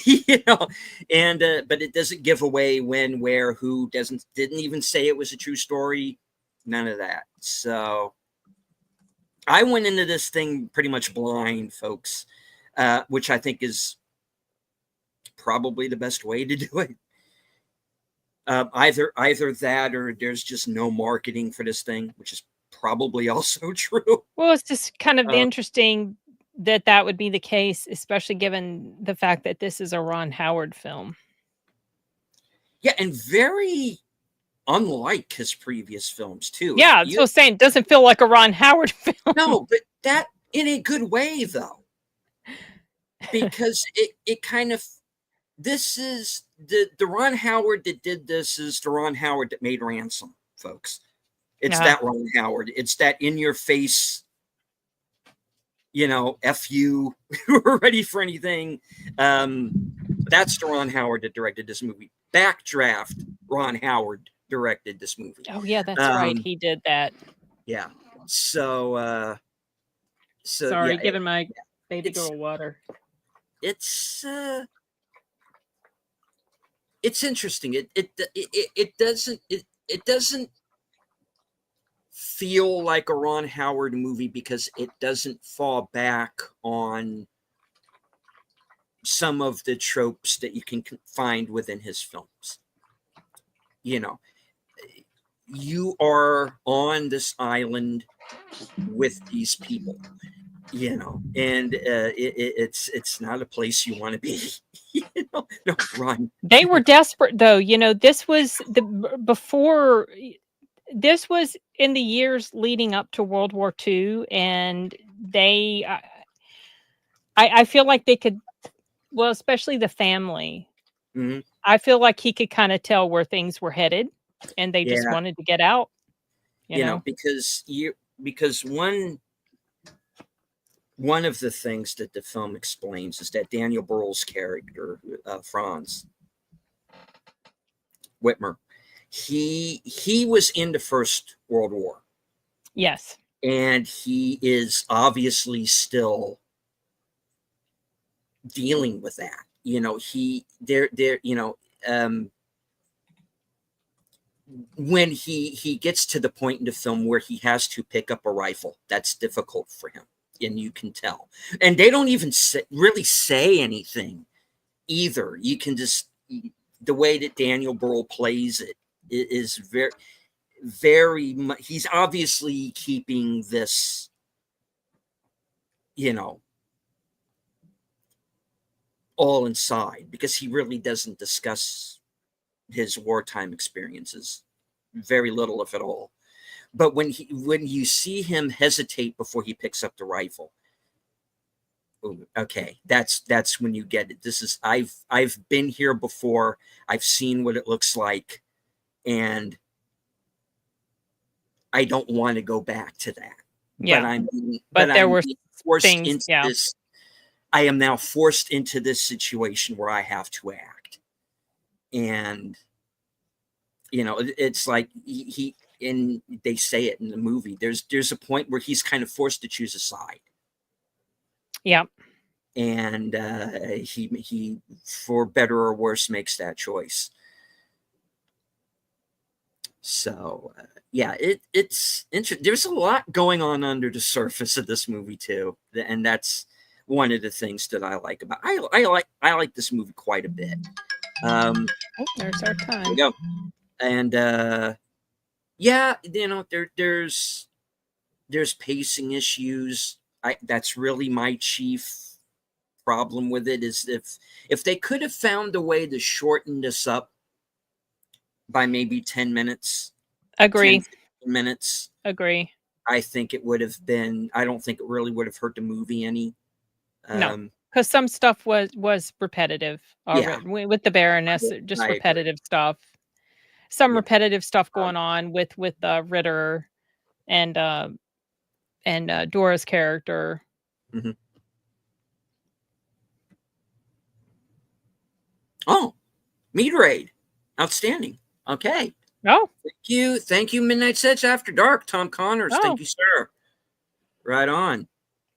You know, and but it doesn't give away when, where, who, didn't even say it was a true story. None of that. So I went into this thing pretty much blind, folks, which I think is probably the best way to do it. Either that, or there's just no marketing for this thing, which is probably also true. Well, it's just kind of interesting that would be the case, especially given the fact that this is a Ron Howard film. Yeah, and very unlike his previous films too. Yeah, that's what I'm saying. It doesn't feel like a Ron Howard film. No, but that in a good way though, because it kind of, this is the Ron Howard that did this is the Ron Howard that made Ransom, folks. It's that Ron Howard. It's that in your face, you know, F you, we're ready for anything. That's the Ron Howard that directed this movie. Backdraft, Ron Howard directed this movie. Oh yeah, that's right. He did that. Yeah. So sorry, yeah, giving my baby girl water. It's interesting. It doesn't feel like a Ron Howard movie because it doesn't fall back on some of the tropes that you can find within his films. You know, you are on this island with these people, you know, and it's not a place you want to be. You know, no, Ron. They were desperate though. You know, this was this was in the years leading up to World War II, and I feel like they could, well, especially the family. Mm-hmm. I feel like he could kind of tell where things were headed, and they just wanted to get out. You know, because one of the things that the film explains is that Daniel Bruhl's character, Franz Whitmer, he was in the First World War. Yes. And he is obviously still dealing with that. You know, when he gets to the point in the film where he has to pick up a rifle, that's difficult for him. And you can tell. And they don't even really say anything either. You can just, the way that Daniel Bruhl plays it is very, very much, he's obviously keeping this, you know, all inside, because he really doesn't discuss his wartime experiences, very little, if at all. But when you see him hesitate before he picks up the rifle, okay, that's when you get it. This is, I've been here before. I've seen what it looks like, and I don't want to go back to that. Yeah, but there were forced things. Into this. I am now forced into this situation where I have to act, and you know, it's like he and they say it in the movie. There's a point where he's kind of forced to choose a side. Yeah. And he for better or worse makes that choice. So yeah, it's interesting. There's a lot going on under the surface of this movie too, and that's one of the things that I like about. I like this movie quite a bit. There's our time. There we go. And yeah, you know, there's pacing issues. That's really my chief problem with it, is if they could have found a way to shorten this up by maybe 10 minutes. Agree. 10, 15 minutes. Agree. I think it would have been, I don't think it really would have hurt the movie any. No, because some stuff was repetitive already. Yeah. With the Baroness, just repetitive stuff. Some repetitive stuff going on with Ritter and Dora's character. Mm-hmm. Oh, meter aid. Outstanding. Okay. Oh, Thank you, Midnight Sets After Dark, Tom Connors. oh, Thank you, sir. Right on.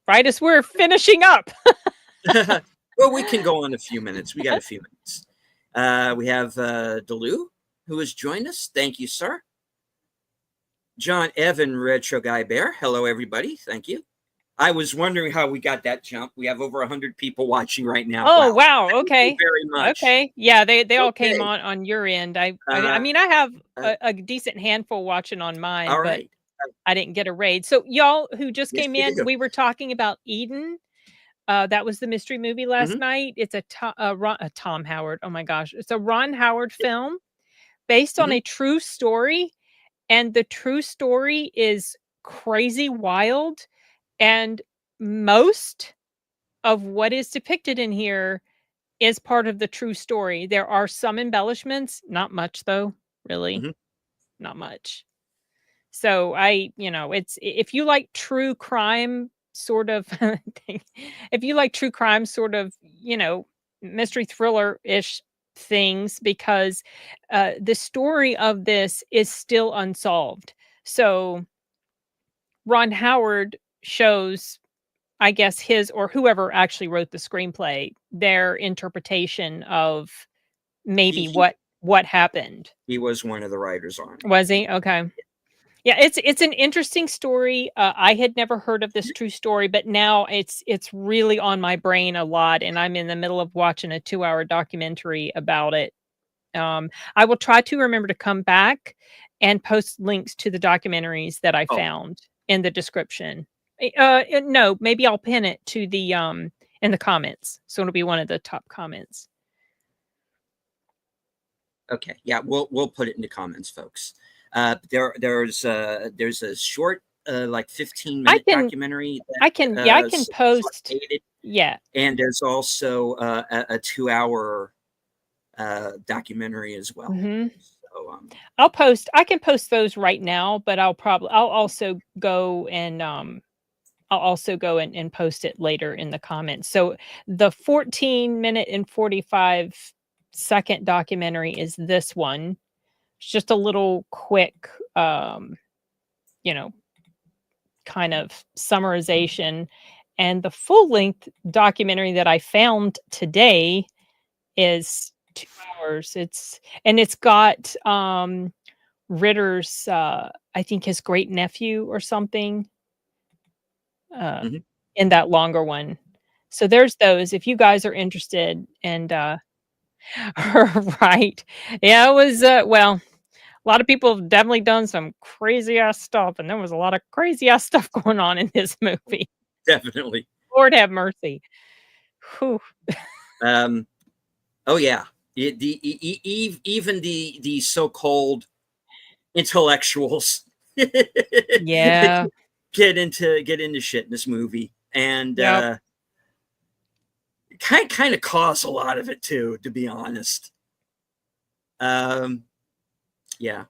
right as we're finishing up. Well, we can go on a few minutes. We got a few minutes. We have Delu, who has joined us. Thank you, sir. John Evan, Retro Guy Bear. Hello, everybody. Thank you. I was wondering how we got that jump. We have over 100 people watching right now. Oh, wow. Thank you Okay. very much. Okay. Yeah, they all came Okay. on your end. I mean, I have a decent handful watching on mine, All but right. I didn't get a raid. So y'all who just Yes, came we in, do. we were talking about Eden. That was the mystery movie last night. It's a Tom Howard. Oh my gosh. It's a Ron Howard film based on a true story. And the true story is crazy wild. And most of what is depicted in here is part of the true story. There are some embellishments, not much though, really, not much. So it's if you like true crime sort of thing, if you like true crime sort of, mystery thriller-ish things, because the story of this is still unsolved. So Ron Howard shows, I guess, his or whoever actually wrote the screenplay, their interpretation of maybe what happened. He was one of the writers on it. Was he? Okay. Yeah, it's an interesting story. I had never heard of this true story, but now it's really on my brain a lot, and I'm in the middle of watching a 2-hour documentary about it. I will try to remember to come back and post links to the documentaries that I found in the description. No, maybe I'll pin it to the in the comments, so it'll be one of the top comments. Okay, yeah, we'll put it in the comments, folks. There's a short like 15-minute documentary that, I can post. Yeah, and there's also a 2-hour documentary as well. So I can post those right now, but I'll also go and post it later in the comments. So the 14-minute and 45-second documentary is this one. It's just a little quick, kind of summarization. And the full length documentary that I found today is 2 hours. It's got Ritter's, I think his great nephew or something, in that longer one. So there's those if you guys are interested. And right. Yeah, it was well, a lot of people have definitely done some crazy ass stuff, and there was a lot of crazy ass stuff going on in this movie. definitely. Lord have mercy. Whew. Oh yeah. Even the so-called intellectuals Yeah. get into shit in this movie, and kind of cause a lot of it too, to be honest. Yeah,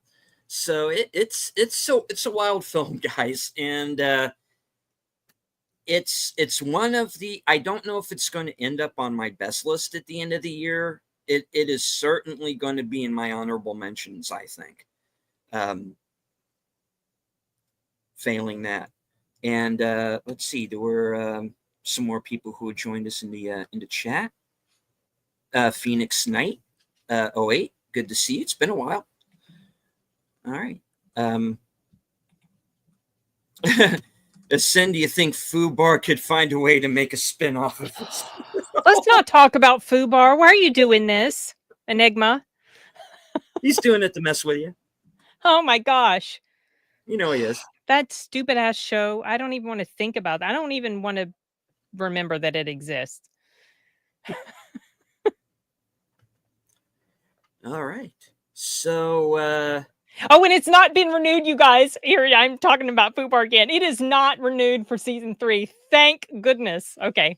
so it's a wild film, guys, and it's one of the, I don't know if it's going to end up on my best list at the end of the year. It is certainly going to be in my honorable mentions, I think. Failing that. And let's see, there were some more people who had joined us in the chat. Phoenix Knight 08, good to see you. It's been a while. All right. Ascend, do you think Fubar could find a way to make a spin-off of this? Let's not talk about Fubar. Why are you doing this, Enigma? He's doing it to mess with you. Oh my gosh. You know he is. That stupid ass show. I don't even want to think about that. I don't even want to remember that it exists. All right. So oh, and it's not been renewed, you guys. Here I'm talking about Fubar again. It is not renewed for season 3. Thank goodness. Okay.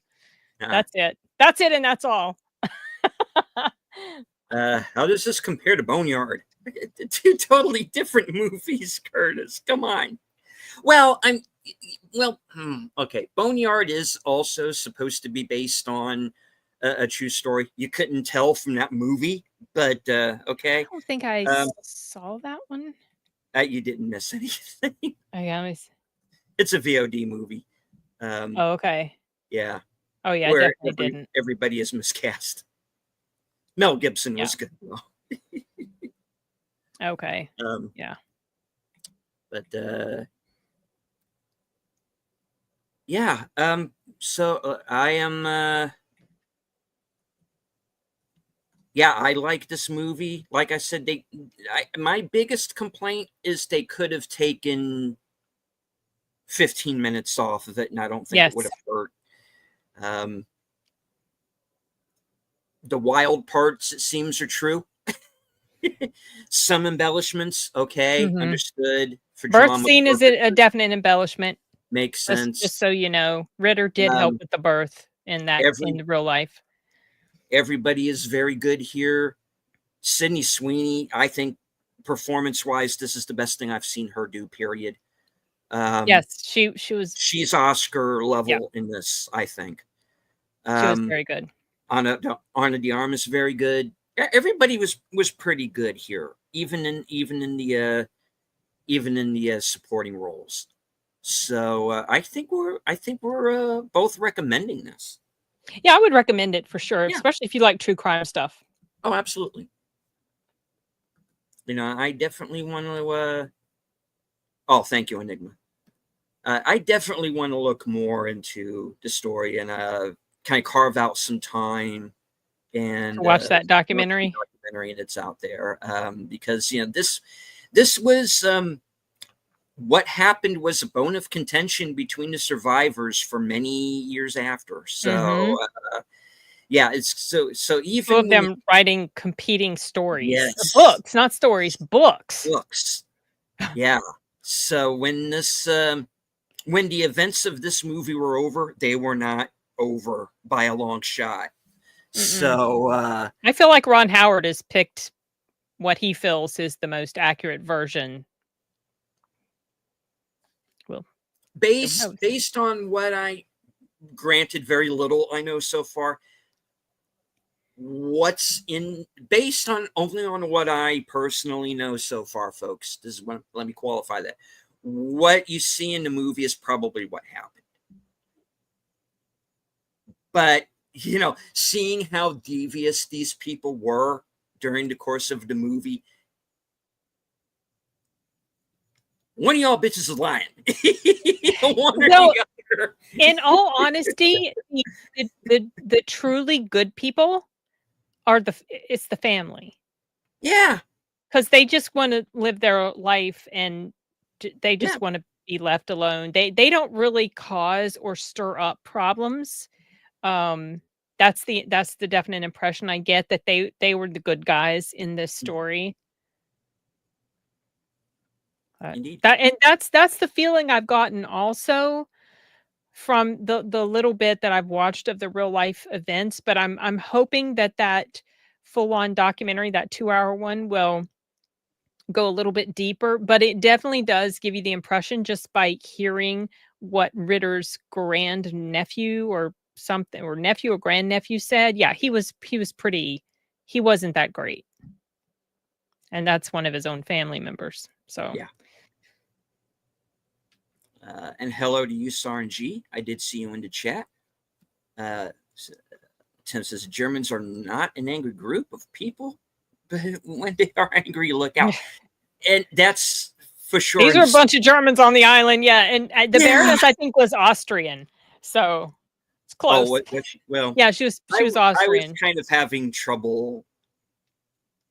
That's it. That's it, and that's all. How does this compare to Boneyard? Two totally different movies, Curtis. Come on. Well, okay. Boneyard is also supposed to be based on a true story. You couldn't tell from that movie, but okay. I don't think I Um, saw that one. you didn't miss anything. I always. It's a VOD movie. Oh, okay. Yeah, Oh, yeah, I where definitely didn't. everybody is miscast. Mel Gibson Yeah. was good though. Okay. Um, Yeah. but yeah. So I am. Yeah, I like this movie. Like I said, my biggest complaint is they could have taken 15 minutes off of it, and I don't think it would Yes. have hurt. The wild parts, it seems, are true. Some embellishments, okay, Mhm. understood. For Birth drama scene is a purposes, definite embellishment. makes Just sense. so you know, Ritter did help Um, with the birth in the real life. everybody is very good here. Sydney Sweeney, I think, performance-wise, this is the best thing I've seen her do. Period. Yes, she was. She's Oscar Yeah, level in this, I think. she was Um, very good. Ana de Armas very good. Everybody was pretty good here, even in the supporting roles. So I think we're both recommending this. Yeah, I would recommend it for sure, Yeah. especially if you like true crime stuff. Oh, absolutely. I definitely want to. Oh, thank you, Enigma. I definitely want to look more into the story and kind of carve out some time and To watch that watch the documentary. documentary that's out there, because this was what happened was a bone of contention between the survivors for many years after. So Mhm. yeah, it's so Two even of when you, them writing competing stories. yes, Books, not stories, books. books, yeah. So when the events of this movie were over, they were not over by a long shot. Mm-mm. So I feel like Ron Howard has picked what he feels is the most accurate version. Well, who knows? based on what I, granted very little I know so far, what's in based on only on what I personally know so far, folks. This is what, let me qualify that. What you see in the movie is probably what happened. But seeing how devious these people were during the course of the movie, one of y'all bitches is lying. One or Well, the other. in all honesty, the truly good people are it's the family. Yeah. Because they just wanna live their life and they Yeah. just wanna be left alone. They don't really cause or stir up problems. Um, that's the definite impression I get, that they were the good guys in this story. Indeed. That's the feeling I've gotten also from the little bit that I've watched of the real life events, but I'm hoping that full on documentary, that 2-hour one, will go a little bit deeper, but it definitely does give you the impression just by hearing what Ritter's grandnephew or something, or nephew or grandnephew said. Yeah, he wasn't that great. And that's one of his own family members. So Yeah. And hello to you, SRNG. I did see you in the chat. Tim says Germans are not an angry group of people, but when they are angry, look out. And that's for sure. These are a bunch of Germans on the island, yeah. And the Baroness, I think, was Austrian, so it's Oh, close. well, Yeah, she was I was Austrian. kind of having trouble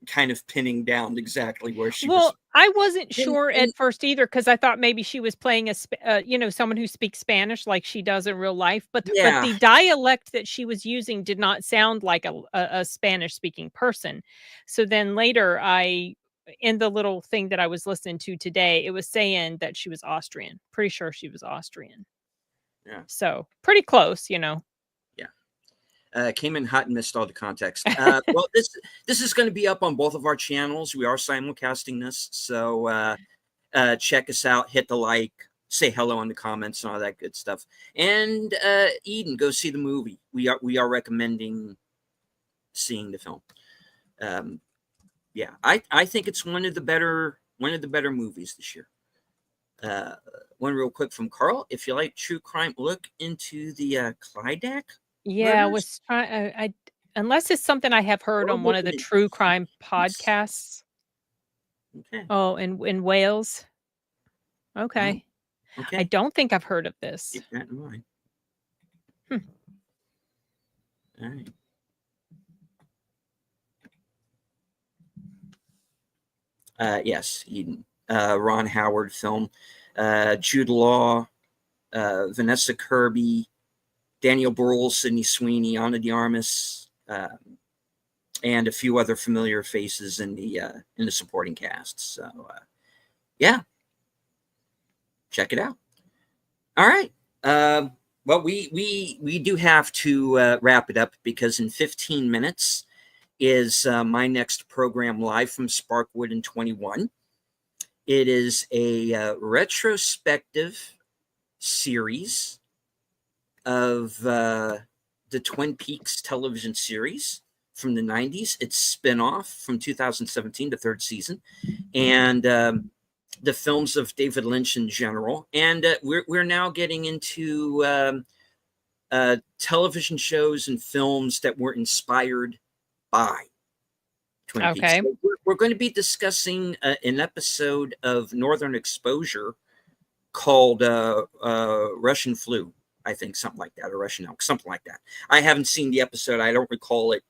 kind of pinning down exactly where she was. Well, I wasn't And, sure at first either, because I thought maybe she was playing someone who speaks Spanish like she does in real life, but yeah, the dialect that she was using did not sound like a Spanish speaking person. So then later, in the little thing that I was listening to today, it was saying that she was Austrian. Pretty sure she was Austrian. yeah, So pretty close. yeah. Came in hot and missed all the context. Well, this is going to be up on both of our channels. We are simulcasting this, so check us out. Hit the like, say hello in the comments and all that good stuff. And Eden, go see the movie. We are recommending seeing the film. Yeah, I think it's one of the better movies this year. One real quick from Carl: if you like true crime, look into the Clydeck. Yeah, I murders. was trying. I unless it's something I have heard on one of the true crime podcasts. Okay. Oh, in Wales. Okay. Oh, okay. I don't think I've heard of this. Keep that in mind. All right. Yes, Eden. Ron Howard film. Jude Law, Vanessa Kirby, Daniel Bruhl, Sydney Sweeney, Ana de Armas, and a few other familiar faces in the supporting cast. So, yeah, check it out. All right. Well, we do have to wrap it up because in 15 minutes is my next program live from Sparkwood in 21. It is a retrospective series of the Twin Peaks television series from the 90s. It's spin-off from 2017, the third season, and the films of David Lynch in general. And we're now getting into television shows and films that were inspired by Twin Peaks. So we're going to be discussing an episode of Northern Exposure called Russian Flu, I think, something like that, or Russian Elk, something like that. I haven't seen the episode. I don't recall it.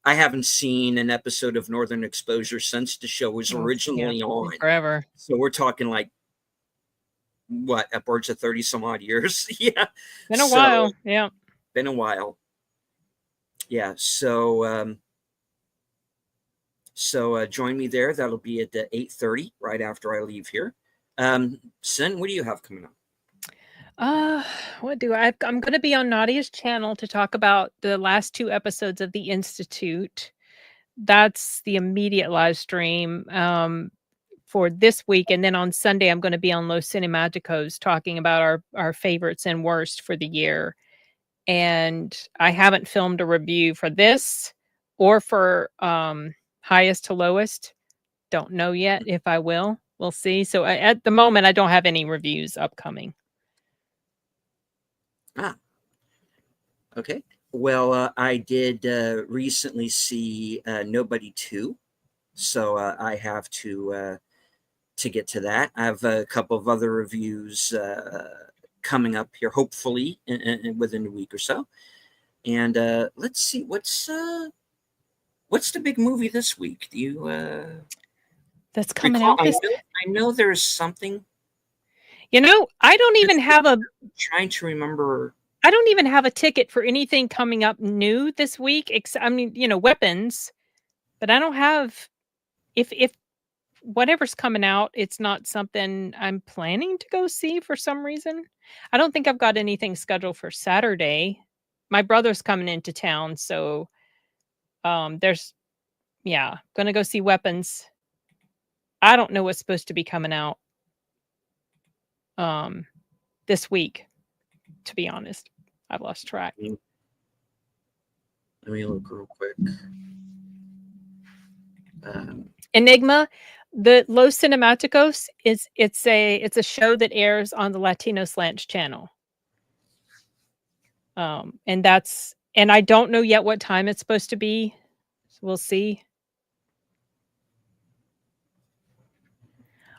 I haven't seen an episode of Northern Exposure since the show was originally on. Forever. So we're talking like, what, upwards of 30 some odd years? Yeah. Been a while. Yeah. Been a while. Yeah. So join me there. That'll be at 8:30, right after I leave here. Sin, what do you have coming up? What do I'm going to be on Nadia's channel to talk about the last 2 episodes of The Institute. That's the immediate live stream for this week, and then on Sunday I'm going to be on Los Cinematicos talking about our favorites and worst for the year. And I haven't filmed a review for this or for highest to lowest. Don't know yet if I will. We'll see. So at the moment I don't have any reviews upcoming. Okay. Well, I did recently see Nobody 2, so I have to get to that. I have a couple of other reviews coming up here, hopefully within a week or so. And let's see, what's the big movie this week? Do you that's coming out? I know there's something. You know, I don't even have a. Trying to remember. I don't even have a ticket for anything coming up new this week. I mean, Weapons, but I don't have. If whatever's coming out, it's not something I'm planning to go see for some reason. I don't think I've got anything scheduled for Saturday. My brother's coming into town, so there's, gonna go see Weapons. I don't know what's supposed to be coming out this week, to be honest. I've lost track. Let me look real quick. Enigma, the Los Cinematicos it's a show that airs on the Latino Slants channel. And I don't know yet what time it's supposed to be. So we'll see.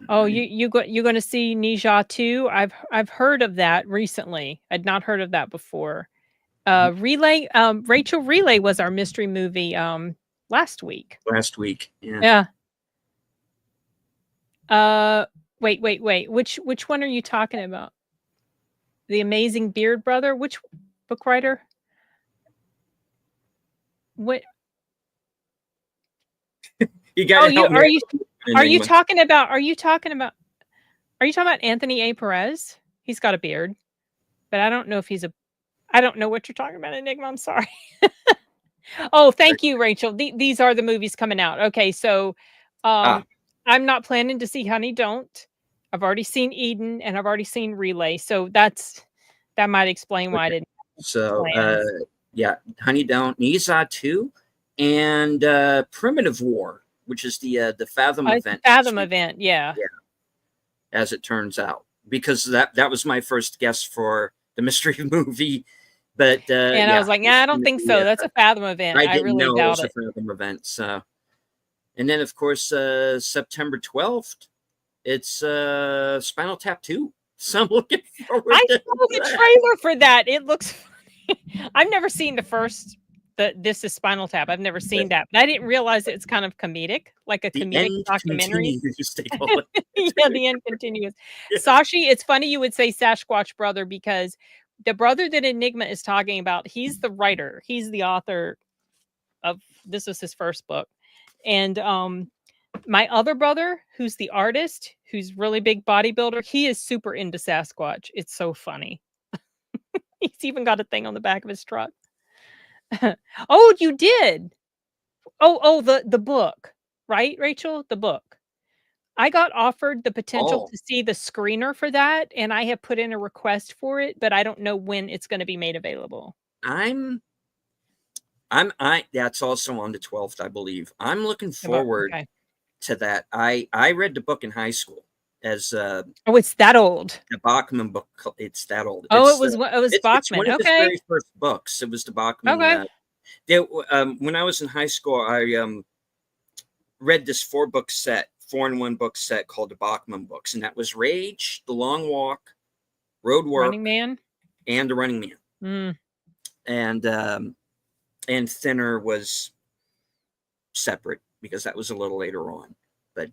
Oh, you're going to see Nija too? I've heard of that recently. I'd not heard of that before. Relay, Rachel Relay was our mystery movie last week. Yeah. Wait. Which one are you talking about? The Amazing Beard Brother? Which book writer? What? You gotta help me. Are you talking about Anthony A. Perez? He's got a beard, but I don't know if I don't know what you're talking about, Enigma. I'm sorry. Oh, thank you, Rachel. These are the movies coming out. Okay, so I'm not planning to see Honey Don't. I've already seen Eden, and I've already seen Relay, so that might explain why I Okay. didn't So, plan. yeah, Honey Don't, Nisa 2, and Primitive War, which is the Fathom It's a event. Fathom event, yeah. Yeah, as it turns out, because that was my first guess for the mystery movie. But And I yeah, was like, "Nah, I don't think so. That's a Fathom event. I I didn't really know it doubt was a it." Fathom event. So, and then of course September 12th, it's Spinal Tap 2. So I'm looking I forward to saw the that. trailer for that. It looks funny. I've never seen the first This is Spinal Tap. I've never seen that, but I didn't realize it's kind of comedic, like a The comedic end documentary. continues, they call it. Yeah, the end continues. Yeah. Sashi, it's funny you would say Sasquatch brother because the brother that Enigma is talking about, he's the writer. He's the author of this was his first book. And my other brother, who's the artist, who's really big bodybuilder, he is super into Sasquatch. It's so funny. He's even got a thing on the back of his truck. Oh, you did. The book, right, Rachel? The book. I got offered the potential Oh, to see the screener for that, and I have put in a request for it, but I don't know when it's gonna be made available. I'm I that's also on the 12th, I believe. I'm looking The book, forward okay. to that. I read the book in high school as Oh, it's that old. the Bachman book. It's that old. Oh, it was It's one Bachman. of his Okay. very first books. It was the Bachman. Okay. When I was in high school, I read this 4-in-1 book set called the Bachman books, and that was Rage, The Long Walk, Road Running Work, Man? and The Running Man. Mm. And Thinner was separate because that was a little later on. But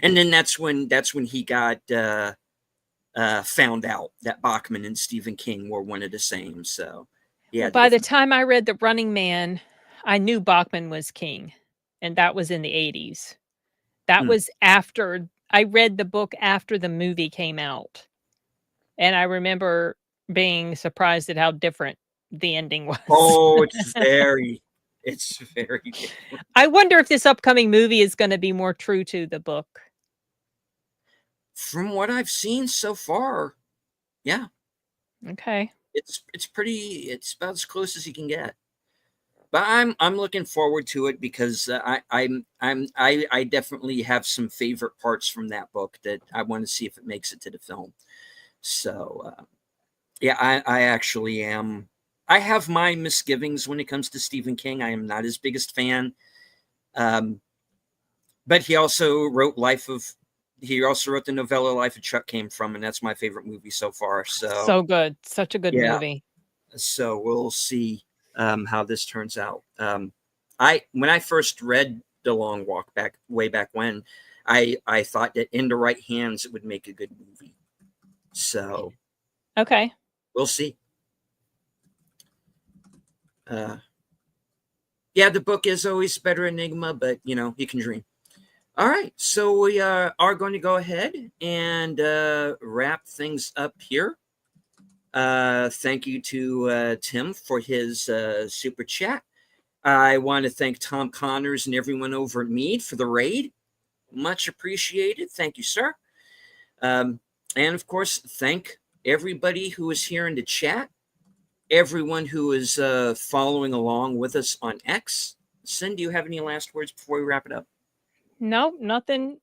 and then that's when he got found out that Bachman and Stephen King were one of the same. So Well, yeah, by the time I read The Running Man, I knew Bachman was king, and that was in the '80s. That Hmm. was after I read the book after the movie came out, and I remember being surprised at how different the ending was. Oh, it's very different. I wonder if this upcoming movie is gonna be more true to the book. From what I've seen so far, yeah, Okay. it's about as close as you can get. But I'm looking forward to it because I definitely have some favorite parts from that book that I want to see if it makes it to the film. So yeah, I actually am. I have my misgivings when it comes to Stephen King. I am not his biggest fan, um, but he also wrote the novella Life of Chuck came from, and that's my favorite movie so far. So So good. Such a good yeah, movie. so we'll see how this turns out. I when I first read The Long Walk way back when, I thought that in the right hands it would make a good movie. So Okay. we'll see. Yeah, the book is always better enigma, but you can dream. All right, so we are going to go ahead and wrap things up here. Thank you to Tim for his super chat. I want to thank Tom Connors and everyone over at Mead for the raid. Much appreciated. Thank you, sir. And of course, thank everybody who is here in the chat, everyone who is following along with us on X. Sin, do you have any last words before we wrap it up? No, nothing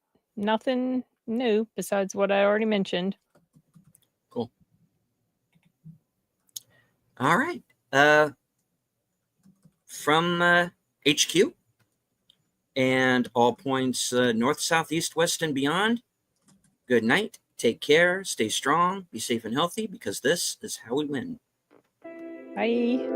new besides what I already mentioned. Cool. All right. From HQ and all points north, south, east, west, and beyond, good night. Take care. Stay strong. Be safe and healthy because this is how we win. Bye.